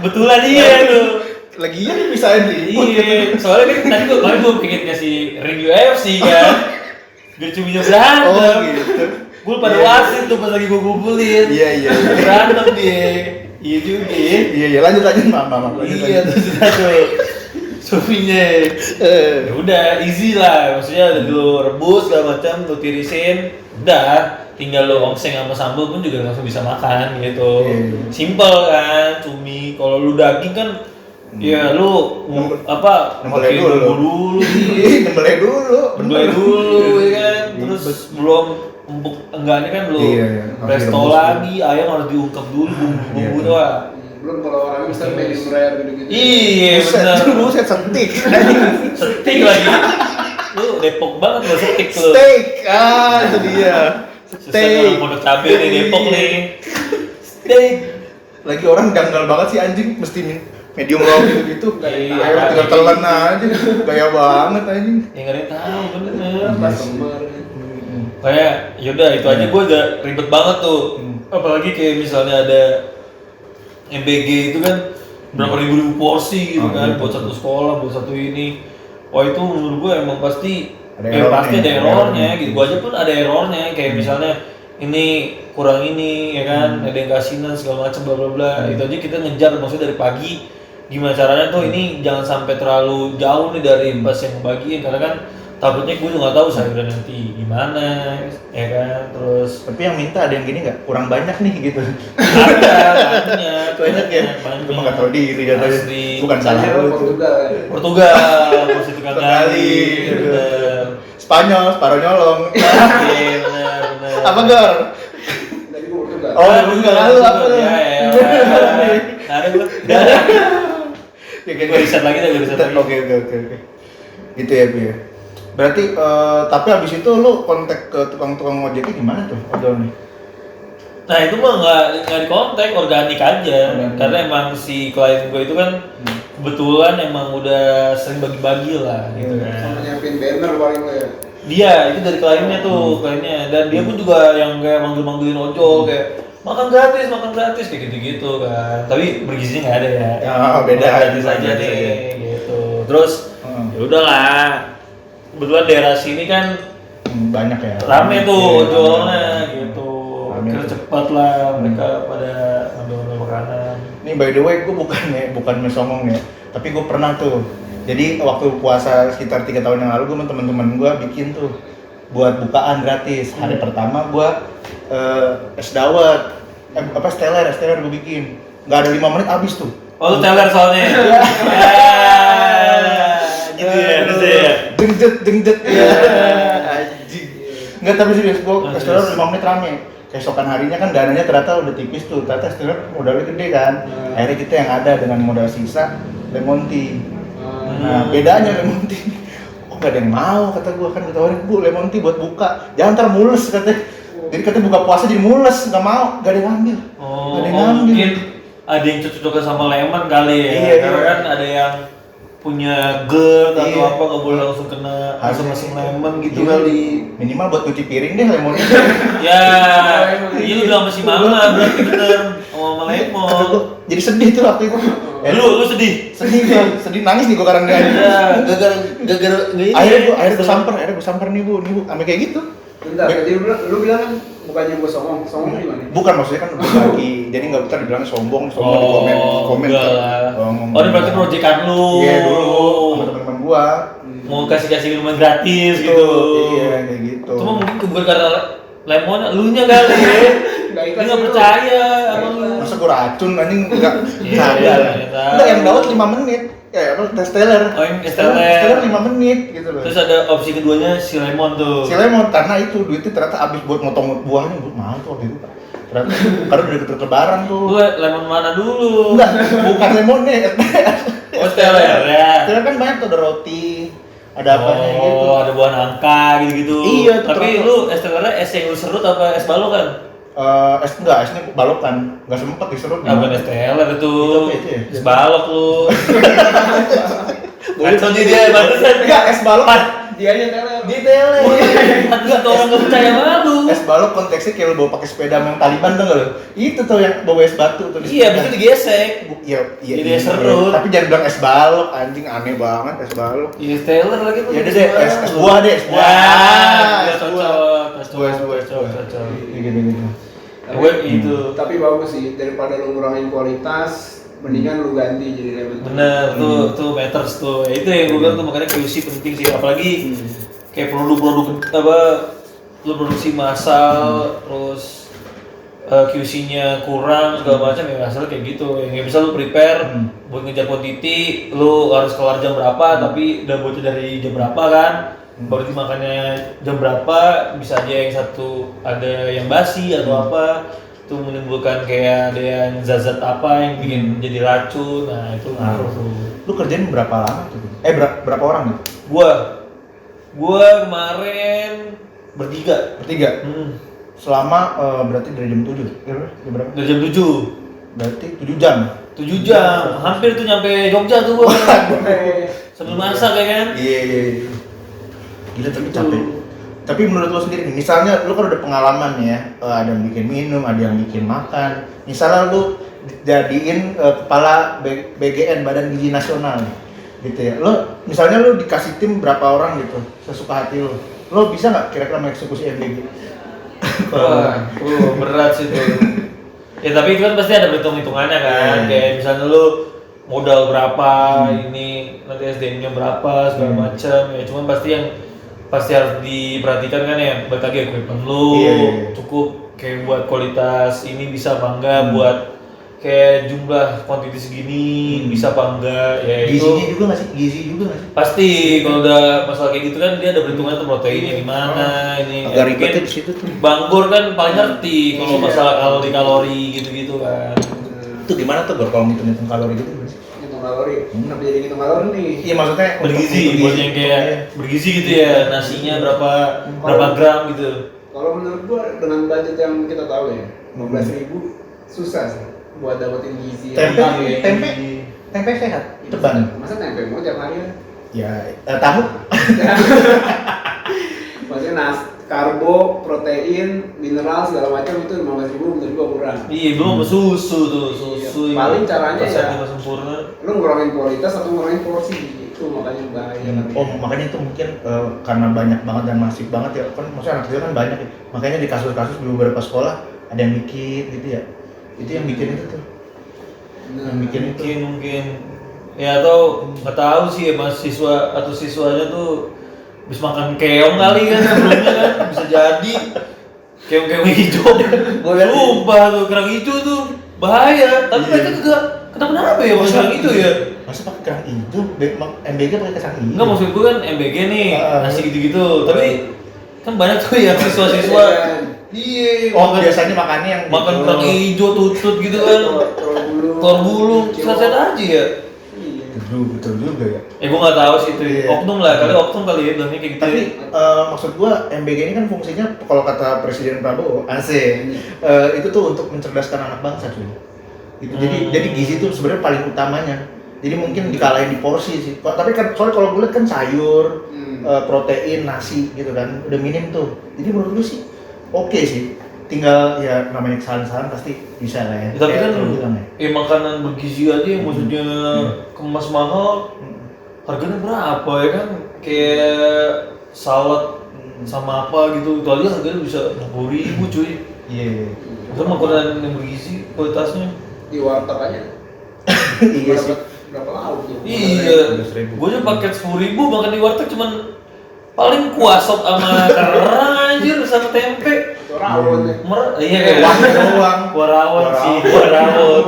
Kebetulan iya tuh. Lagian dipisahin ribut. Iya, soalnya kan tadi gue pengen ngasih ring UFC kan. Biar cuminya berantem. Oh gitu. Gue pada wasit tuh pas lagi gue kumpulin. Iya. Berantem dia. Iya juga ya. Iya, lanjut mama. Iya, terus suaminya ya udah easy lah, maksudnya lu rebus segala macam, lu tirisin, udah tinggal lu ongseng sama sambal pun juga langsung bisa makan gitu. Simple kan, cumi. Kalau lu daging kan ya lu nembelai dulu ya kan, terus belum empuk enggaknya kan lu presto lagi, ayam harus diungkep dulu bumbu doang. Belum kalau orang bisa medium rare gitu-gitu. Iya benar. Lu setik. Setik lagi. Lu Depok banget lu setik lu. Steak. Itu dia. Steak. Pondok cabe nih Depok nih. Steak. Lagi orang janggal banget sih anjing mesti medium raw gitu. Kayak tinggal telan aja. Gaya banget anjing. Ya enggak ada yang tahu bener. Customer. Kayak yaudah itu aja gua udah ribet banget tuh. Apalagi kayak misalnya ada MBG itu kan berapa ribu porsi gitu kan buat satu sekolah, buat satu ini. Wah itu menurut gue emang pasti pasti ada errornya gitu. Gue aja pun ada errornya kayak misalnya ini kurang ini ya kan, ada yang kasinan segala macam bla bla bla. Itu aja kita ngejar maksudnya dari pagi. Gimana caranya tuh ini jangan sampai terlalu jauh nih dari pas yang ngebagiin karena kan takutnya gue juga nggak tahu sayuran nanti gimana, ya kan. Terus Tapi yang minta ada yang gini nggak? Kurang banyak nih gitu. banyak ya. Cuma nggak tahu diri ya. Asli. Bukan salah Saya lu tuh. Portugal kan. Portugal, posisi tukang Tukang gali, gali, bener. Spanyol, separuh nyolong. Iya, bener. Apa Gor? Dari Portugal. Oh, Portugal lalu apa lu? Ya, ada gue. Ya, Gue riset lagi deh, gue riset lagi. Oke. Gitu ya, Bu ya. Berarti tapi habis itu lu kontak ke tukang-tukang ojeknya gimana tuh? Odolnya? Nah itu mah nggak di kontak, organik aja. Organik. Karena emang si klien gue itu kan kebetulan emang udah sering bagi-bagi lah gitu kan. Sama nyiapin banner paling lo ya. Dia itu dari kliennya tuh, kliennya. Dan dia pun juga yang kayak manggil-manggilin ojol kayak makan gratis kayak gitu-gitu kan. Tapi bergizinya nggak ada ya. Ya, beda gratis aja, aja beda nih aja. gitu. Terus ya udahlah. Kebetulan daerah sini kan Banyak ya. rame tuh Iya, ojolnya gitu. Rame Kira tuh. cepat lah mereka pada ngambil makanan. Ini by the way, gue bukan mesongong ya, tapi gue pernah tuh. Jadi waktu puasa sekitar 3 tahun yang lalu, gue sama teman-teman gue bikin tuh buat bukaan gratis. Hari pertama gue es dawet, steler gue bikin. Nggak ada 5 menit habis tuh. Oh lu teler soalnya. Gitu ya, gitu ya. Dengjet ya. Anjing. Nggak, tapi serius, gue es teler 5 menit rame. Keesokan harinya kan dananya ternyata udah tipis tuh, ternyata es teler modalnya gede kan. Akhirnya kita yang ada dengan modal sisa lemon tea. Nah, bedanya lemon tea. Oh, gak ada yang mau, kata gue kan ditawarin, Bu, lemon tea buat buka. Jangan ntar mules, katanya. Jadi katanya buka puasa jadi mules, gak mau, gak ada yang ngambil. Oh, Gak ada yang ngambil. mungkin ada yang cocok sama lemon kali ya. Iya, Karena iya. kan ada yang punya GERD atau Iya. apa nggak boleh langsung kena asam-asam lemon gitu Iya. kali. Minimal buat cuci piring deh lemonnya. Ya, iya lu bilang masih mama berarti bener sama Kata lemon. gua, jadi sedih tuh waktu itu. Lu sedih. Sedih gua, sedih nangis nih gua karena Iya. Gara-gara ini. akhirnya gua samper nih bu, sampai kayak gitu. Bentar, tadi lu bilang kan bukannya gue songong gimana? Bukan, maksudnya kan berbagi, jadi nggak bisa dibilang sombong di komen. enggak lah. Oh, ini berarti proyekan lu. Iya dulu sama teman-teman gua. Mau kasih minuman gratis Gitu, gitu. iya kayak gitu. Cuma mungkin bukan karena lemon, lu nya kali ya. Nggak Dia ikhlas nggak lu. percaya sama lu. Masa gua racun anjing enggak Iya, sadar. iya, tahu. Enggak, yang dawet 5 menit. Apa tes teler. Oh, yang tes teler. Teler 5 menit gitu loh. Terus ada opsi keduanya si lemon tuh. Si lemon karena itu duitnya ternyata habis buat motong buahnya, buat mahal tuh waktu itu. Ternyata karena udah deket lebaran tuh. Lu lemon mana dulu? Enggak, bukan lemonnya. Oh, teler ya. Teler kan banyak tuh, ada roti, ada apanya gitu. Oh, ada buah nangka gitu-gitu. Iya, tuh Tapi ternyata. lu es telernya es yang lu serut apa es balok kan? Esnya balokan, nggak sempet diserut. Nah, bukan es teler itu. Itu apa itu ya? Es balok lu. Kacau nih dia, barusan. Enggak, es balok. Dianya teler. Di teler. Pantesan tuh orang nggak percaya sama lu. Es balok konteksnya kayak lu bawa pakai sepeda sama yang Taliban tuh nggak lu? Itu tuh yang bawa es batu tuh di Iya, sepeda. bisa digesek. Iya, Jadi es serut. Tapi jangan bilang es balok, anjing aneh banget es balok. Iya, es teler lagi tuh. Ya udah deh, es buah deh, es buah. Ya, Es cocok. buah. Cocok, Es buah. cocok. Gitu. Gue itu. Tapi bagus sih, daripada lu ngurangin kualitas, mendingan lu ganti jadi lemon tea. Bener, tuh matters tuh. Ya, itu yang gue bilang tuh, makanya QC penting sih. Apalagi kayak produk-produk apa, lu produksi massal, terus QC-nya kurang segala macam, ya asal kayak gitu. Yang bisa lu prepare buat ngejar quantity, lu harus kelar jam berapa, tapi udah bocor dari jam berapa kan. Baru dimakannya jam berapa, bisa aja yang satu ada yang basi atau apa, itu menimbulkan kayak ada yang zat-zat apa yang bikin jadi racun. Nah itu ngaruh tuh. Lu kerjain berapa lama tuh? Berapa orang nih? Gua kemarin bertiga. Selama berarti dari jam 7. Jam berapa? Dari jam 7. Berarti 7 jam. 7 jam, hampir tuh nyampe Jogja tuh gua. Sambil masak ya kan. Iya. Gila, tapi capek. Tapi menurut lo sendiri nih, misalnya lo kan udah pengalaman ya, ada yang bikin minum, ada yang bikin makan. Misalnya lo jadiin kepala BGN, Badan Gizi Nasional nih, gitu ya. Lo misalnya lo dikasih tim berapa orang gitu, sesuka hati lo bisa nggak kira-kira mengeksekusi MBG? Wah, berat sih tuh. Ya tapi itu kan pasti ada perhitung-hitungannya kan. Kayak misalnya lu modal berapa, ini nanti SDM-nya berapa segala macam. Ya cuman pasti yang pasti harus diperhatikan kan ya, balik lagi equipment lu cukup kayak buat kualitas ini bisa apa enggak, buat kayak jumlah kuantiti segini bisa apa enggak ya. Gizinya juga nggak sih? Gizi juga nggak sih? Pasti kalau udah masalah kayak gitu kan dia ada perhitungannya tuh proteinnya di mana ini. Agak ribetnya di situ tuh. Bang Gor kan paling ngerti kalau masalah kalori gitu-gitu kan. Itu gimana tuh Gor kalau ngitung kalori gitu? Ngitung kalori. Kenapa jadi ngitung kalori nih? Iya maksudnya Bergizi buat yang kayak bergizi gitu ya, nasinya berapa gram gitu. Kalau menurut gua dengan budget yang kita tahu ya, 15.000 susah sih buat dapetin gizi. Tempe sehat, teban. Masa tempe mau tiap hari ya? Ya, tahu. Maksudnya karbo, protein, mineral segala macam itu 15.000 menurut gua kurang. Iya, belum susu tuh, susu. Paling caranya ya resepnya sempurna. lu ngurangin kualitas atau ngurangin porsi, itu makanya bahaya. Oh, makanya itu mungkin karena banyak banget dan masif banget ya. Kan maksudnya anak kecil kan banyak ya. Makanya di kasus-kasus di beberapa sekolah ada yang bikin gitu ya. Itu yang bikin itu tuh. Yang bikin itu. Mungkin ya atau nggak tahu sih ya, mahasiswa atau siswanya tuh habis makan keong kali kan sebelumnya kan bisa jadi keong hijau. Sumpah tuh kerang hijau tuh bahaya, tapi mereka juga kenapa ya makan kerang hijau ya? Masa pakai kerang hijau? MBG pakai kerang hijau? Enggak, maksud gue kan MBG nih nasi gitu-gitu, tapi kan banyak tuh ya siswa-siswa. Iya. Oh biasanya makannya yang makan kerang hijau tutut gitu kan. Telur bulung, set aja ya. Betul juga ya. Gue nggak tahu sih itu. Oknum lah, kali oknum kali ya bilangnya kayak gitu. Tapi maksud gua MBG ini kan fungsinya kalau kata Presiden Prabowo, itu tuh untuk mencerdaskan anak bangsa cuy. Gitu. Jadi gizi itu sebenarnya paling utamanya. Jadi mungkin dikalahin di porsi sih. Tapi kan soalnya kalau gue lihat kan sayur, protein, nasi gitu kan, udah minim tuh. Jadi menurut gue sih oke sih. Tinggal ya namanya kesalahan-kesalahan pasti bisa lah ya. Tapi kan ya. Makanan bergizi aja yang maksudnya kemas mahal, harganya berapa ya kan? Kayak salad sama apa gitu, itu aja harganya bisa 60.000 cuy. Iya. Itu makanan yang bergizi kualitasnya. Di warteg aja. Iya sih. Berapa lauk ya? Iya. Gue aja paket 10.000 makan di warteg cuman paling kuah sop sama kerang anjir sama tempe. Rawon ya. Iya kayak kuah rawon sih, kuah rawon.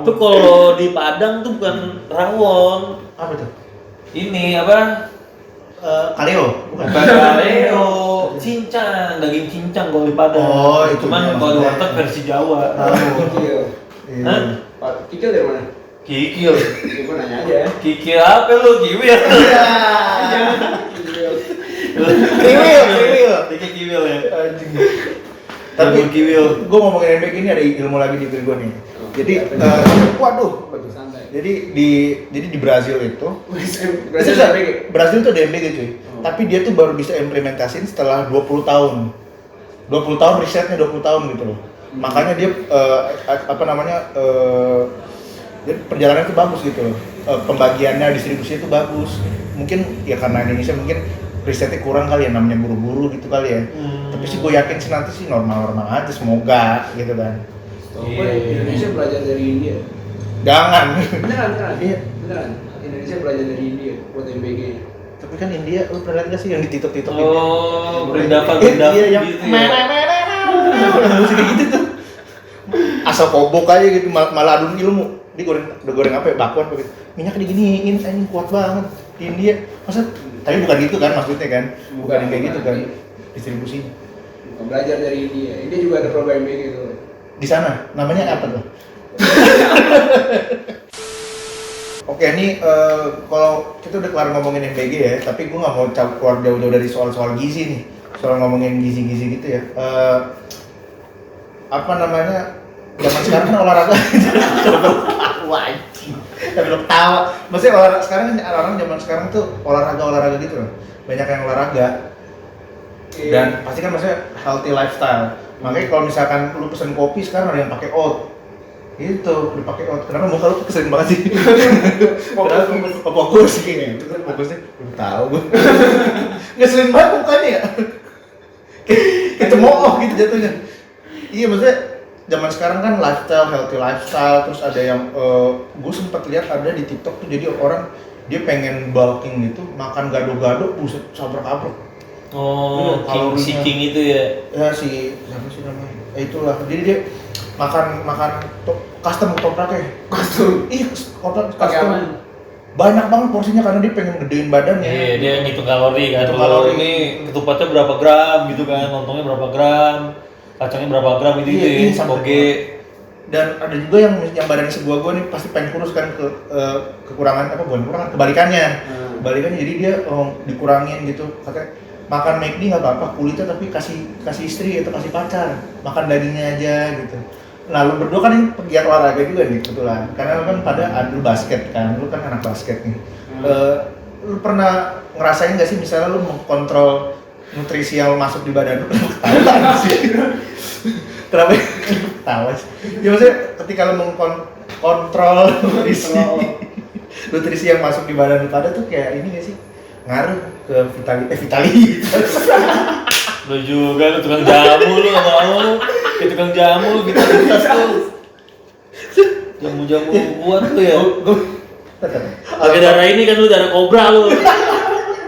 Itu kalau di Padang tuh bukan rawon. Apa tuh? Ini apa? Kaleo, bukan? Kaleo, cincang, daging cincang kalau di Padang. Oh, itu cuman kalau di warteg versi Jawa. Kikil. Hah? Kikil dari mana? Kikil. Gue nanya aja ya. Kikil apa lu? Kiwil. Kiwil. Kiwil ya. Tapi kiwil. Gue ngomongin MBG ini ada ilmu lagi di diri gue nih. Jadi, waduh. Jadi di Brazil itu, Brazil tuh ada MBG cuy. Tapi dia tuh baru bisa implementasiin setelah 20 tahun. 20 tahun risetnya 20 tahun gitu loh. Makanya dia jadi perjalanannya itu bagus gitu loh. Pembagiannya, distribusinya itu bagus. Mungkin ya karena Indonesia mungkin risetnya kurang kali ya, namanya buru-buru gitu kali ya. Tapi sih gue yakin sih nanti sih normal-normal aja, semoga gitu kan. Indonesia belajar dari India. Jangan. Beneran. Iya. Beneran. Indonesia belajar dari India buat MBG. Tapi kan India, lu pernah lihat gak sih yang di TikTok? Oh, berindapan Iya, yang gitu ya. musik kayak gitu tuh. Asal kobok aja gitu, malah adun ilmu. Dia goreng apa ya, bakwan apa gitu. Minyak diginiin, ini kuat banget di India. Masa? Tapi bukan gitu kan maksudnya kan? Bukan yang kayak gitu kan distribusinya. Bukan belajar dari India. India juga ada program MBG gitu. Di sana, namanya apa tuh? Oke, ini kalau kita udah kelar ngomongin MBG ya, tapi gue nggak mau keluar jauh-jauh dari soal-soal gizi nih, soal ngomongin gizi-gizi gitu ya. Apa namanya? Zaman sekarang kan olahraga, wajib. Tapi lo tahu, maksudnya olahraga sekarang orang zaman sekarang tuh olahraga gitu loh, banyak yang olahraga. Dan pasti kan maksudnya healthy lifestyle. Makanya kalau misalkan lu pesen kopi sekarang ada yang pakai oat. Itu udah pakai oat. Kenapa muka lu kesering banget sih? Fokus gini. Itu kan fokusnya belum tahu gue. Ngeselin banget mukanya ya. Kayak cemooh gitu jatuhnya. Iya maksudnya zaman sekarang kan lifestyle, healthy lifestyle, terus ada yang gue sempat lihat ada di TikTok tuh, jadi orang dia pengen bulking gitu, makan gado-gado, buset sabrek-abrek. Oh, si kalorinya. King itu ya. Ya si siapa sih namanya? Itulah. Jadi dia makan custom topraknya. Kostum. Ih, Pakai custom. apa? Banyak banget porsinya karena dia pengen gedein badannya. Iya, dia ngitung kalori kan. Ngitung Kalau kalori. ini ketupatnya berapa gram gitu kan, lontongnya berapa gram, kacangnya berapa gram gitu Iya, ya. ini sampai Oke. Dan ada juga yang badannya sebuah gua nih pasti pengen kurus kan kekurangan apa bukan kekurangan kebalikannya. Kebalikannya jadi dia dikurangin gitu. Katanya makan McD nggak apa-apa kulitnya tapi kasih istri atau kasih pacar. Makan dagingnya aja gitu. Nah lu berdua kan ini pegiat olahraga juga nih kebetulan. Karena lu kan pada lu basket kan, lu kan anak basket nih. Lu pernah ngerasain nggak sih misalnya lu mengkontrol nutrisi yang masuk di badan lu? Ketawa sih. Kenapa ketawa sih? Ya maksudnya ketika lu mengkontrol nutrisi yang masuk di badan lu pada tuh kayak ini nggak sih? Ngaruh ke vitalitas. Lu juga lu tukang jamu lu mau. Kayak tukang jamu lu vitalitas tuh. Jamu-jamu buat tuh ya. Pakai darah ini kan lu darah kobra lu.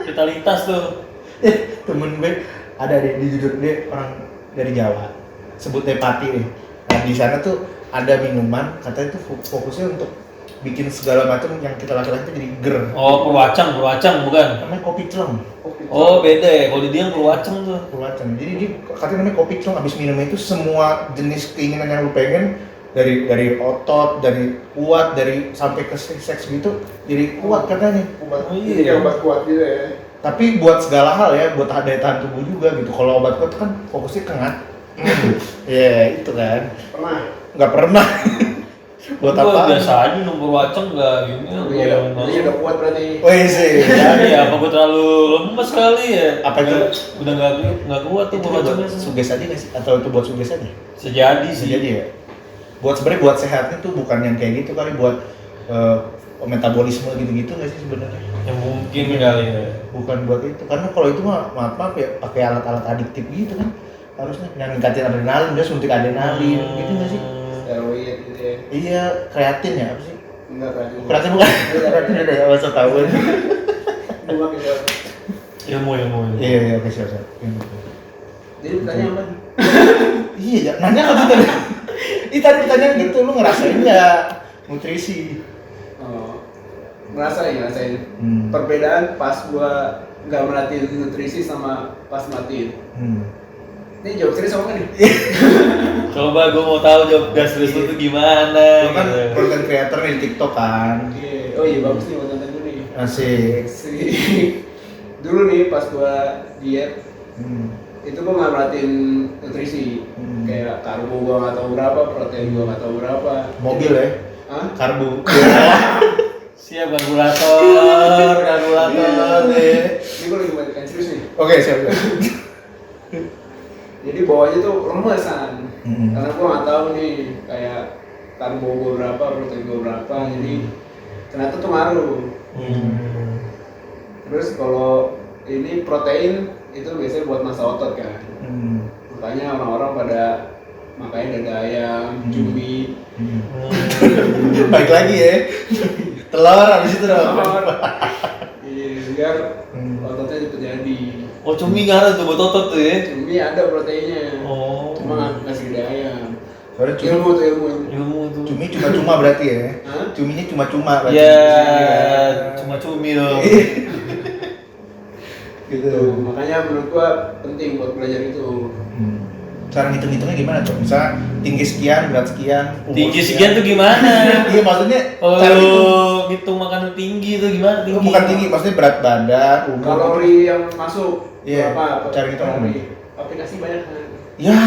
Vitalitas tuh. Temen gue ada di jujur dia orang dari Jawa. Sebutnya Pati nih. Nah, di sana tuh ada minuman katanya tuh fokusnya untuk bikin segala macam yang kita laki-laki tuh jadi ger. Oh, perwacang bukan? Namanya kopi celeng. Oh, beda ya. Kalau dia perwacang tuh. Perwacang. Jadi dia katanya namanya kopi celeng. Abis minum itu semua jenis keinginan yang lu pengen dari otot, dari kuat, dari sampai ke seks gitu jadi kuat katanya. Obat Oh, ini iya. kayak obat kuat gitu ya. Tapi buat segala hal ya, buat daya tahan tubuh juga gitu. Kalau obat kuat kan fokusnya ke ya itu kan. Pernah? Nggak pernah. Buat Gua apa? biasa aja nomor wacang enggak gini. Ini udah kuat berarti. Wih sih. Jadi apa gua terlalu lemes kali ya? Apa itu? Udah enggak kuat tuh Itu wacangnya. buat suges aja nggak sih? Atau itu buat suges aja? Sejadi Bisa sih. jadi ya. Buat sebenarnya buat sehatnya tuh bukan yang kayak gitu kali buat metabolisme gitu-gitu nggak sih sebenarnya? Yang mungkin kali ya. Bukan buat itu. Karena kalau itu mah maaf ya pakai alat-alat adiktif gitu kan. Harusnya yang ningkatin adrenalin, dia suntik adrenalin gitu nggak sih? Steroid gitu ya. Iya, kreatin ya apa sih? Enggak kreatif. Kreatin bukan? Kreatin ada ya masa tahun. Lu pakai steroid. Ilmu. Iya oke siap. Jadi pertanyaan apa? Iya, ya, nanya apa sih tadi? Tadi pertanyaan gitu, lu ngerasain nggak nutrisi? Oh, ngerasain. Hmm. Perbedaan pas gua nggak merhatiin nutrisi sama pas merhatiin. Ini jawab serius apa nih? Coba gua mau tahu jawab gas serius lu tuh gimana Lu kan gitu. konten creator nih di TikTok kan? Iya. Oh iya bagus nih buat nonton dulu nih. Asik. Dulu nih pas gua diet itu gua nggak merhatiin nutrisi. Kayak karbo gua nggak tahu berapa, protein gua nggak tahu berapa. Mobil ya? Hah? Karbu. Siap kalkulator deh. Ini gua lagi balikan serius nih. Oke siap. Jadi bawahnya tuh lemesan. Hmm. Karena gua nggak tahu nih kayak karbo gua berapa, protein gua berapa. Jadi ternyata tuh ngaruh. Terus kalau ini protein itu biasanya buat masa otot kan. Makanya orang-orang pada makanya dada ayam, cumi. Baik lagi ya. Telur habis itu dong. Iya, biar ototnya cepet jadi. Oh, cumi ngaruh tuh buat otot tuh ya. Cumi ada proteinnya. Oh. Cuma nggak segede ayam. Soalnya Ilmu tuh ilmu. Ilmu tuh. cumi cuma-cuma berarti ya. Hah? Cuminya cuma-cuma berarti. Ya, cuma cumi dong. Gitu. Tuh, makanya menurut gua penting buat belajar itu. Cara ngitung-ngitungnya gimana tuh? Misalnya tinggi sekian, berat sekian, umur Tinggi sekian tuh gimana? Iya maksudnya Kalau cara ngitung. lu ngitung makanan tinggi tuh gimana? Oh, bukan tinggi, maksudnya berat badan, umur. Kalori yang masuk Iya, berapa? cari itu kalori. Aplikasi banyak kan. Ya.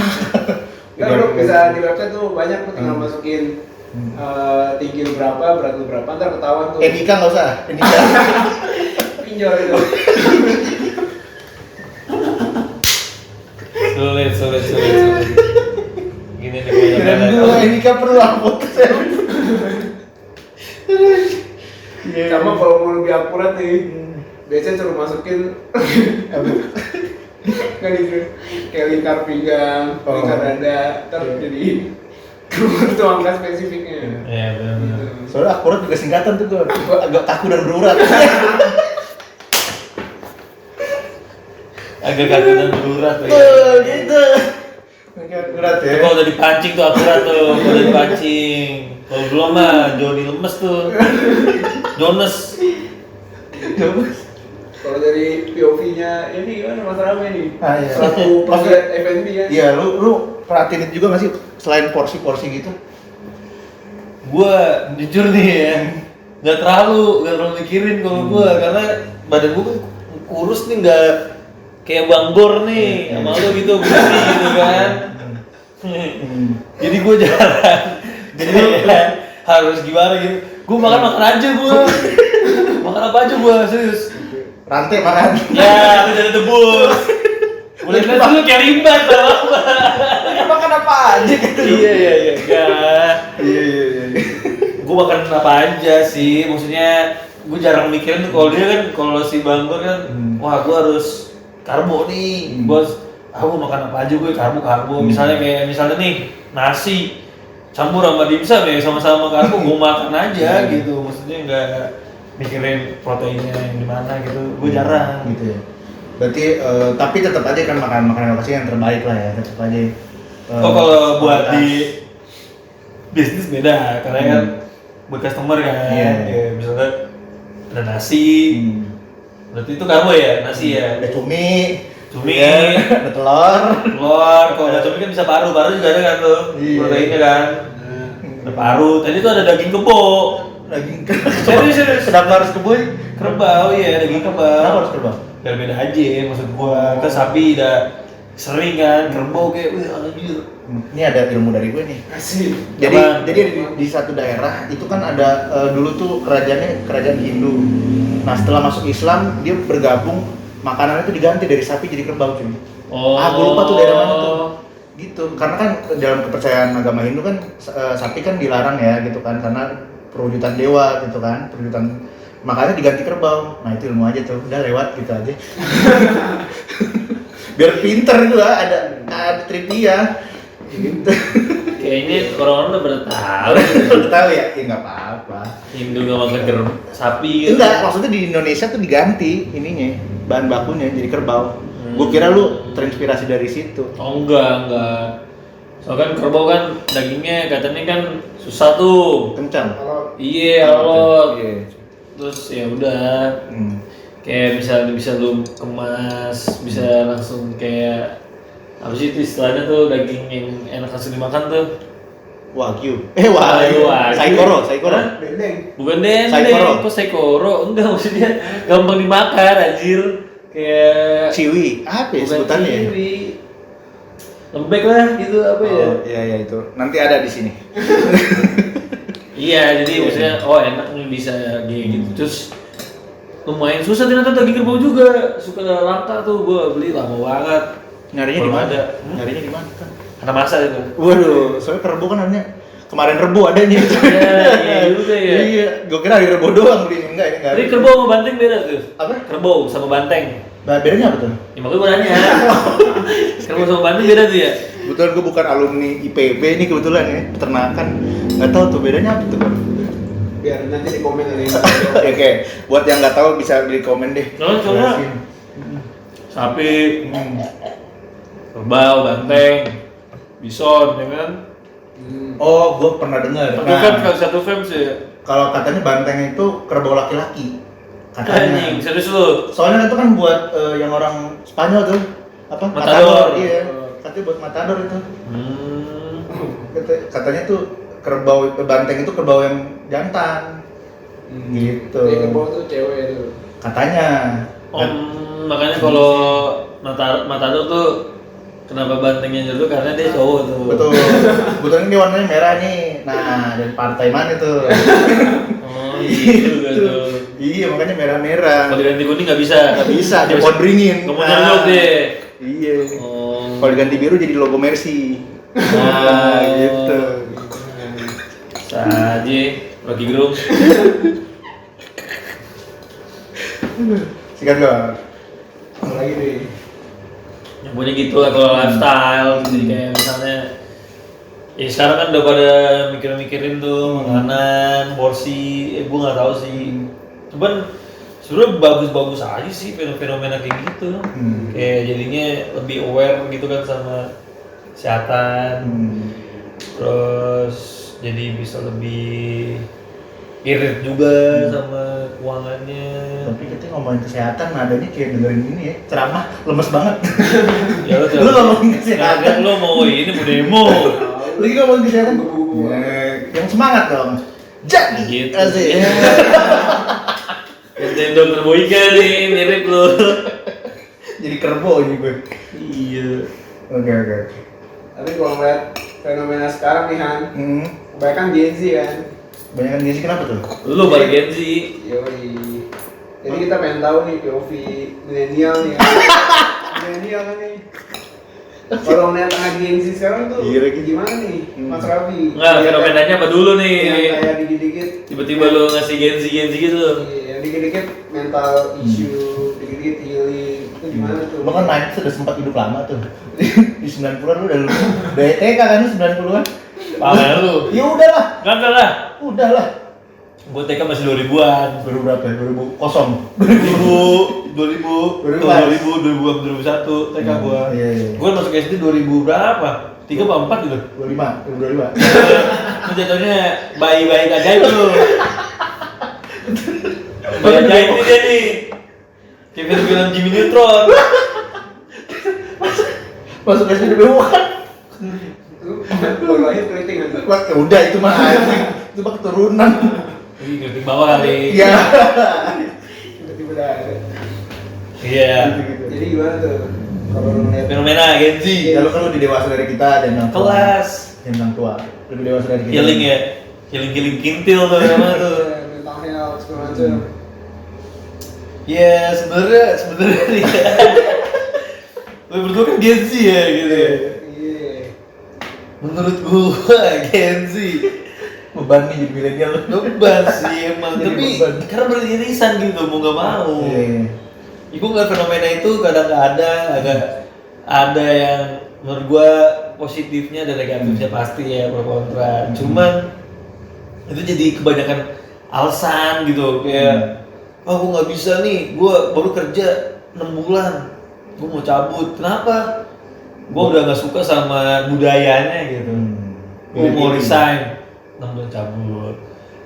Enggak bro, bisa di website tuh banyak tuh tinggal masukin tinggi lu berapa, berat lu berapa, ntar ketahuan tuh. Nika nggak usah, Nika. Pinjol itu. Sulit. Gini nih banyak Dan banget. dua Nika perlu upload. Sama kalau mau lebih akurat nih, biasanya suruh masukin nggak gitu, kayak lingkar pinggang, lingkar dada, ntar jadi keluar tuh angka spesifiknya. Iya benar. Gitu. Soalnya akurat juga singkatan tuh gue agak kaku dan berurat. agak kaku dan berurat tuh ya. Gitu. Berat ya. Kalau udah dipancing tuh akurat tuh, kalau udah dipancing. Kalau belum mah Joni lemes tuh. Jones. Kalau dari POV-nya ini gimana Mas Rame nih? Iya. Selaku pegiat F&B ya? Iya, lu perhatiin itu juga nggak sih selain porsi-porsi gitu? Gua jujur nih ya, nggak terlalu mikirin kalau gua karena badan gua kan kurus nih, nggak kayak Bang Gor nih, sama lu gitu begini gitu kan. Jadi gua jarang, jadi harus gimana gitu. Gua makan aja gua, makan apa aja gua serius. Rantai makan. Ya, aku jadi tebus. Boleh lihat dulu kayak rimbat tau apa. Makan apa aja gitu. Iya. Iya. Gue makan apa aja sih, maksudnya gue jarang mikirin tuh kalau dia kan, kalau si Bangor kan, wah gue harus karbo nih, bos. Aku makan apa aja gue karbo. Misalnya nih nasi campur sama dimsum ya sama-sama karbo, gue makan aja gitu. Maksudnya nggak mikirin proteinnya yang dimana gitu, gue jarang. Gitu ya. Berarti tapi tetap aja kan makanan apa sih yang terbaik lah ya, tetap aja. Kalau buat di bisnis beda, karena kan buat customer kan, ya, misalnya ada nasi, berarti itu karbo ya, nasi ya. Ada cumi, ada telur. Kalau ada cumi kan bisa paru juga ada kan tuh, proteinnya kan. Ada paru, tadi tuh ada daging kebo. Daging Serius. Kenapa harus kebun? Kerbau ya, daging kerbau. Kenapa harus kerbau? Biar beda aja maksud gua, kan sapi udah sering kan, kerbau kayak, wih anjir. Ini ada ilmu dari gue nih. Asik. Jadi di satu daerah itu kan ada dulu tuh kerajaan Hindu. Nah setelah masuk Islam dia bergabung, makanannya itu diganti dari sapi jadi kerbau cuy. Gue lupa tuh daerah mana tuh. Gitu. Karena kan dalam kepercayaan agama Hindu kan sapi kan dilarang ya gitu kan, karena perwujudan dewa gitu kan, makanya diganti kerbau. Nah itu ilmu aja tuh, udah lewat gitu aja. Biar pinter juga ada trivia gitu. Kayaknya orang-orang udah pada tahu. Udah tahu ya? Ya nggak apa-apa. Hindu nggak makan sapi gitu. Enggak, maksudnya di Indonesia tuh diganti ininya, bahan bakunya jadi kerbau. Gue kira lu terinspirasi dari situ. Oh enggak. Soalnya kan kerbau kan dagingnya katanya kan susah tuh. Kencang. Iya, alot. Iya. Terus ya udah. Kayak bisa lu kemas, bisa langsung kayak apa sih itu istilahnya tuh, daging yang enak langsung dimakan tuh. Wagyu. Wagyu. Saikoro. Dendeng. Bukan dendeng, Saikoro. kok saikoro? Enggak, maksudnya gampang dimakan anjir. Kayak Ciwi. Apa ya bukan sebutannya? Ya? ciwi. Lembek lah gitu apa ya? Oh, iya itu. Nanti ada di sini. Iya, jadi maksudnya enak nih bisa kayak gitu. Terus lumayan susah ternyata daging kerbau juga. Suka langka tuh, gua beli lama banget. Nyarinya di mana? Nyarinya di mana kan? Karena masa itu. Waduh, soalnya kerbau kan hanya kemarin Rebo adanya. Iya juga ya. Iya, gua kira hari Rebo doang beli. Enggak, ini enggak. Tapi kerbau sama banteng beda tuh. Apa? Kerbau sama banteng. Bedanya apa tuh? Ya makanya gua nanya. Kerbau sama banteng beda tuh ya? Kebetulan gue bukan alumni IPB ini kebetulan ya, peternakan. Nggak tahu tuh bedanya apa tuh kan? Biar nanti di komen ada yang Oke, buat yang nggak tahu bisa di komen deh. Coba. Sapi, kerbau, banteng, bison, ya kan? Oh, gue pernah dengar. Tapi kan satu fam sih. Kalau katanya banteng itu kerbau laki-laki. Katanya. Anjing, serius lu? Soalnya itu kan buat yang orang Spanyol tuh, apa? Matador. Iya. Katanya buat matador itu. Katanya tuh kerbau banteng itu kerbau yang jantan. Gitu. Jadi kerbau tuh cewek tuh. Katanya. Makanya kalau matador tuh kenapa bantengnya dulu karena dia cowok tuh. Betul. Kebetulan ini warnanya merah nih. Nah, dari partai mana tuh? Oh, gitu tuh. Iya, makanya merah-merah. Kalau diganti kuning nggak bisa. Nggak bisa, Jepon beringin. Kamu nyok deh. Iya. Kalau diganti biru jadi logo Mercy. Nah, gitu. Saja, Rocky Gerung. Sikat gak? Apa lagi nih? Yang punya gitu lah kalau lifestyle, jadi kayak misalnya ya sekarang kan udah pada mikirin tuh makanan, porsi, gue nggak tahu sih. Cuman sebenarnya bagus-bagus aja sih fenomena kayak gitu. Kayak jadinya lebih aware gitu kan sama kesehatan. Terus jadi bisa lebih irit juga sama keuangannya. Tapi kita ngomongin kesehatan, nadanya kayak dengerin ini ya, ceramah lemes banget. Ya Lu ngomongin kesehatan. Kan lu mau ini mau demo. Lagi ngomongin kesehatan. Yang semangat dong. Jadi Gitu. asik. Gantiin dokter Boyka nih, mirip lu. Jadi kerbo ini gue. Iya. Oke. Tapi kalau ngeliat fenomena sekarang nih Han, kebanyakan Gen Z kan. Banyakan Gen Z kenapa tuh? Lu balik Gen Z. Yoi. Jadi kita pengen tahu nih POV milenial nih. Milenial kan nih. Kalau ngeliat anak Gen Z sekarang tuh Iya lagi. gimana nih, Mas Raffi? Nggak, fenomenanya apa dulu nih? Yang kayak dikit-dikit. Tiba-tiba lu ngasih Gen Z gitu. Iya, yang dikit-dikit mental issue, dikit-dikit healing. Itu gimana tuh? Lo kan main sudah sempat hidup lama tuh. Di 90-an lu udah dari TK kan lu 90-an. Pamer lu. Ya udahlah. Enggak lah. Udahlah. Gua TK masih 2000-an. Baru berapa ya? 2000 kosong. 2001 TK gua. Iya. Gua masuk SD 2000 berapa? 3 apa 4 gitu? 25. Lu jatuhnya bayi-bayi ajaib lu. Bayi ajaib ini dia nih. Kayak film-film Jimmy Neutron. Masuk SD udah bukan. Lu baru lahir keriting kan? Ya udah itu mah anjing. Itu mah keturunan. Ih, ngerti bawah kali. Iya. Tiba-tiba udah ada. Iya. Jadi gimana tuh? Kalau lu ngeliat Fenomena Gen Z. Ya lu kan lebih dewasa dari kita dan yang tua. Kelas. Yang tua. Lebih dewasa dari kita. Healing ya. Healing kintil tuh sama tuh. mental health segala macam. Ya sebenarnya nih. Lu berdua kan Gen Z ya gitu ya. Iya. Menurut gua Gen Z Beban nih jadi milenial. beban sih emang, Jadi tapi beban. karena beririsan gitu mau gak mau. Iya. Ibu ngeliat fenomena itu kadang-kadang agak ada yang menurut gua positifnya dan negatifnya pasti ya pro kontra. Cuman itu jadi kebanyakan alasan gitu kayak oh gua nggak bisa nih, gua baru kerja 6 bulan, gua mau cabut. Kenapa? Gua udah nggak suka sama budayanya gitu. Gua mau resign, 6 bulan cabut.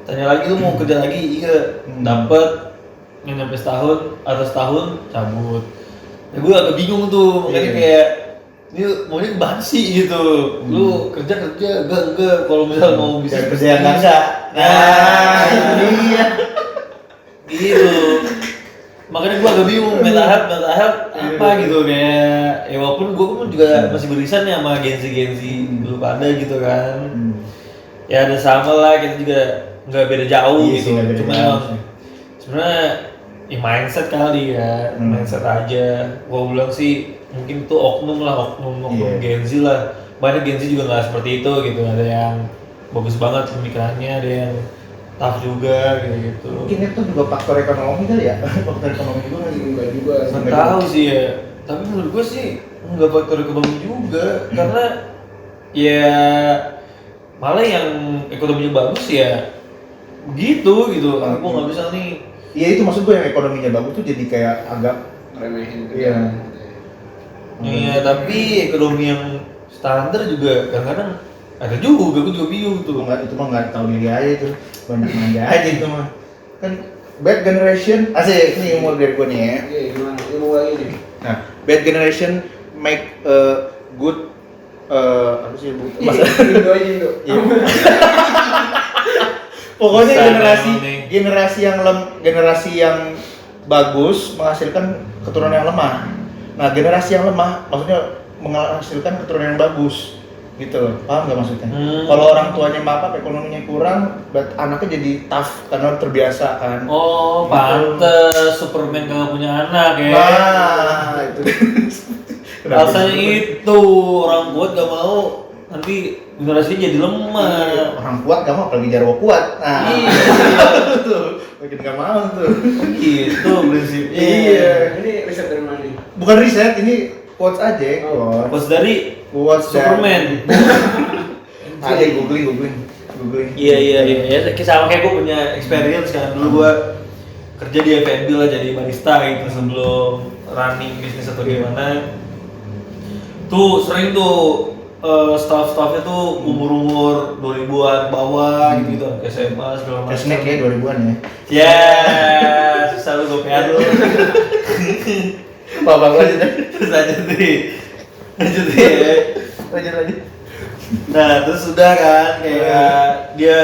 Tanya lagi lu mau kerja lagi? Iya, dapet nggak nyampe setahun atau setahun cabut. Ya gue agak bingung tuh, makanya kayak ini maunya kemana sih gitu. Lu kerja enggak kalau misal mau bisa Kerja yang enggak. Nah, Iya. gitu. Makanya gue agak bingung mental health apa gitu kayak ya walaupun gue pun juga masih berisan ya sama Gen Z dulu pada gitu kan. Ya ada sama lah, kita juga nggak beda jauh Iya gitu. sih, nggak beda Cuma jauh emang sih. sebenarnya mindset kali ya, mindset aja. Gua bilang sih mungkin itu oknum Iya. Gen Z lah. Banyak Gen Z juga nggak seperti itu gitu. Ada yang bagus banget pemikirannya, ada yang tough juga gitu. Mungkin itu juga faktor ekonomi kali ya. Faktor ekonomi juga nggak sih? Enggak juga. Nggak tahu sih ya. Tapi menurut gua sih nggak faktor ekonomi juga, karena ya malah yang ekonominya bagus ya begitu gitu. Aku nggak bisa nih. Iya itu maksud gue, yang ekonominya bagus tuh jadi kayak agak Remehin gitu. Iya. Iya, tapi ekonomi yang standar juga kadang-kadang ada juga, gue juga bingung tuh. itu mah nggak tahu diri aja itu, banyak manja aja itu mah. Kan bad generation, asik ini umur dari gue nih ya. Iya, gimana? Ilmu lagi nih. Nah, bad generation make good apa sih bu? Indo aja Indo. Iya. Pokoknya Bisa, generasi yang bagus menghasilkan keturunan yang lemah. Nah, generasi yang lemah maksudnya menghasilkan keturunan yang bagus. Gitu loh. Paham nggak maksudnya? Kalau orang tuanya maaf, ekonominya kurang, anaknya jadi tough karena terbiasa kan. Oh, Gitu. pantes Superman kagak punya anak ya. Nah, itu. Alasannya itu orang kuat gak mau nanti generasinya jadi lemah. Orang kuat gak mau, apalagi Jarwo kuat. Nah, Iya. tuh, makin gak mau tuh. Gitu prinsipnya. Iya. Ini riset dari mana nih? Bukan riset, ini quotes aja. Bos dari Quotes Superman. Ada googling. Iya. Sama kayak gue punya experience kan dulu gue kerja di F&B lah, jadi barista gitu sebelum running bisnis atau gimana. Tuh sering tuh staff-staffnya tuh umur 2000-an bawah gitu, kayak SMA segala macam. Kayak snack ya 2000-an ya. Ya, susah lu gopean lu. Bapak lanjut. Terus lanjut ya. Lanjut. Nah, terus udah kan kayak dia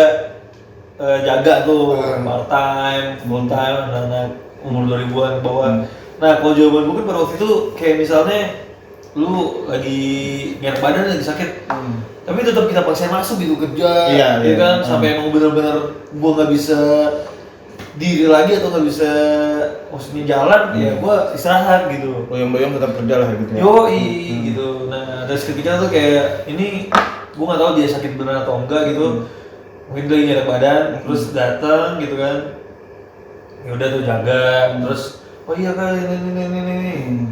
jaga tuh part time, full time, anak-anak umur 2000-an ke bawah. Nah, kalau jawaban gue kan pada waktu itu kayak misalnya lu lagi nggak badan lagi sakit, tapi tetap kita paksa masuk gitu kerja, iya kan sampai emang bener-bener gua nggak bisa diri lagi atau nggak bisa maksudnya jalan, ya gua istirahat gitu. Boyong-boyong tetap kerja lah gitu ya. Gitu. Nah, dari seketika tuh kayak ini gua nggak tahu dia sakit beneran atau enggak gitu. Mungkin dia lagi nggak ada badan, terus datang gitu kan. Ya udah tuh jaga, terus oh iya kan ini.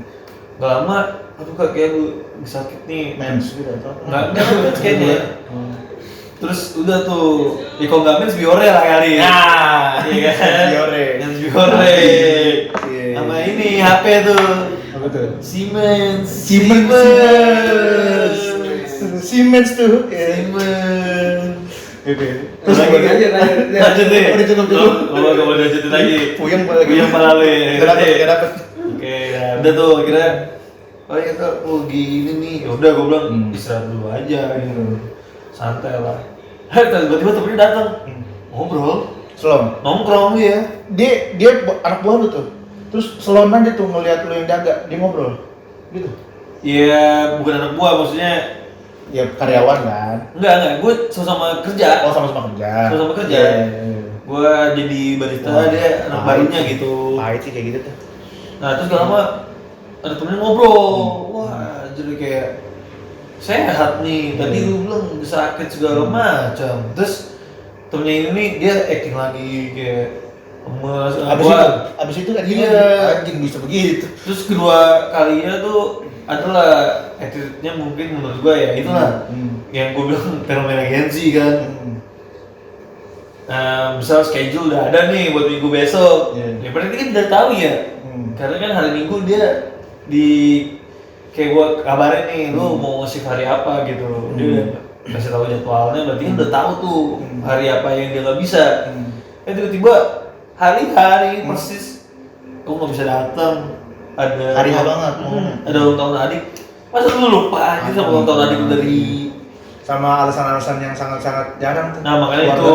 Gak lama, aduh kak kayak lu sakit nih. Mens gitu atau? Nggak mens kayaknya. Terus udah tuh, ya kalau nggak mens biore lah kali. Nah, iya kan? Biore. Sama ini HP tuh. Apa tuh? Siemens tuh. Oke. Terus lanjut deh. Udah cukup. Gak mau lanjutin lagi. Puyeng pala lu. Gak dapet. Oke, nah, udah tuh akhirnya oh ya kak, gini nih. Ya udah gue bilang istirahat dulu aja gitu. Santai lah. Tiba-tiba temennya datang. Ngobrol. Selon. Nongkrong ya. Dia anak buah lu tuh. Terus selon aja tuh ngeliat lu yang jaga, dia ngobrol. Gitu. Iya, bukan anak buah maksudnya. Ya karyawan kan. Enggak, gue sama-sama kerja. Oh, sama-sama kerja. Sama-sama kerja. Gue jadi barista, dia anak barunya gitu. Pahit sih kayak gitu tuh. Nah, terus gak lama ada temennya ngobrol. Wah, jadi kayak sehat nih. Tadi lu bilang sakit segala macam. Terus temennya ini dia acting lagi kayak emas. Abis itu kan iya. Anjing bisa begitu. Terus kedua kalinya tuh adalah attitude-nya mungkin menurut gue ya itulah yang gue bilang fenomena Gen Z kan. Misal schedule udah ada nih buat minggu besok. Ya berarti kan udah tahu ya. Karena kan hari Minggu dia di kayak gua kabarin nih, lu mau shift hari apa gitu. Dia udah kasih tahu jadwalnya, berarti kan udah tahu tuh hari apa yang dia nggak bisa. Tiba-tiba hari-hari persis gua nggak bisa datang. Ada hari banget. Ada ulang tahun adik. Masa lu lupa aja sama ulang tahun adik dari sama alasan-alasan yang sangat-sangat jarang tuh. Nah, makanya keluarga, itu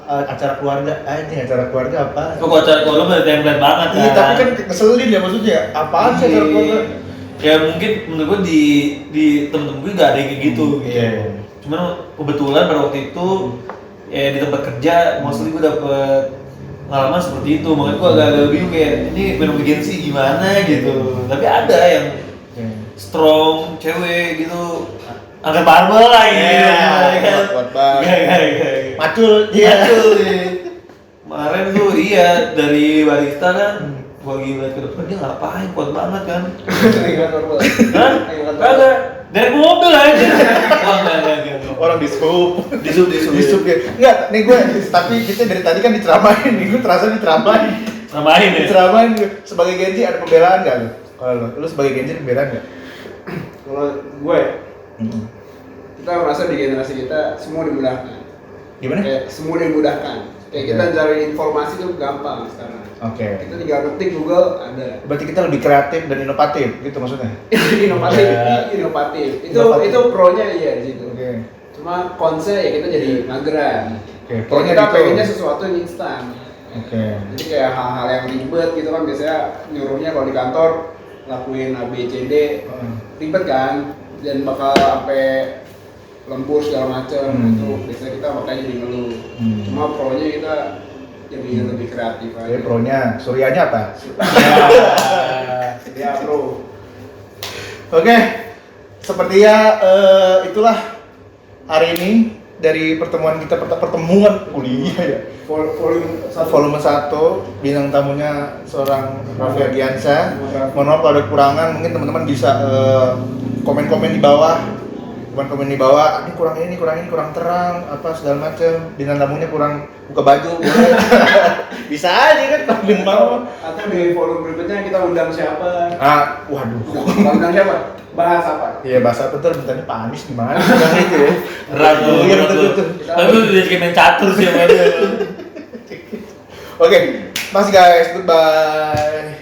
acara keluarga. Ini acara keluarga apa? Kok acara keluarga udah template banget kan? Iya, tapi kan ngeselin ya maksudnya. Apaan sih acara keluarga? Ya mungkin menurut gue di temen-temen gue nggak ada yang kayak gitu. Cuman kebetulan pada waktu itu ya di tempat kerja, mostly gue dapet pengalaman seperti itu. Makanya gue agak bingung kayak ini fenomena Gen Z gimana gitu. Tapi ada yang strong cewek gitu. Angkat barbel lah gitu. Kuat banget. Macul. Kemarin tuh iya dari barista kan, gua lagi lihat ke depan dia ngapain kuat banget kan. Hah? Kagak. Dari mobil aja. Orang di scoop ya. Enggak, nih gue tapi kita dari tadi kan diceramain, nih gue terasa diceramain. Diceramain sebagai Gen Z ada pembelaan enggak lu? Kalau lu sebagai Gen Z pembelaan enggak? Kalau gue kita merasa di generasi kita semua dimudahkan. Gimana? Kayak semua dimudahkan. Kayak kita cari informasi tuh gampang sekarang. Kita tinggal ketik Google ada. Berarti kita lebih kreatif dan inovatif gitu maksudnya? inovatif. Itu pro-nya iya di situ. Cuma konsep ya kita jadi mageran. Pro-nya kita gitu. pengennya sesuatu yang instan. Jadi kayak hal-hal yang ribet gitu kan biasanya nyuruhnya kalau di kantor lakuin A B C D ribet kan dan bakal sampai lembur segala macam itu biasanya kita makanya jadi ngeluh. Cuma pro-nya kita jadi lebih kreatif aja. Pro-nya, Suryanya apa? Ya bro. Oke, sepertinya itulah hari ini dari pertemuan kita pertemuan kuliah ya. Volume 1 bintang tamunya seorang Raffi Ardiansyah. Mohon maaf kalau ada kekurangan, mungkin teman-teman bisa komen-komen di bawah komen di bawah, ini kurang terang, apa segala macam, bintang tamunya kurang buka baju, boleh. Bisa aja kan kalau bintang tamu. Atau di volume berikutnya kita undang siapa? Waduh. Kita undang siapa? Bahas apa? Iya bahasa betul, bintangnya Pak Anies gimana? Bilang itu ya. Ragu. Iya betul. Tapi itu udah kayak main catur sih mainnya. Oke, makasih guys, goodbye.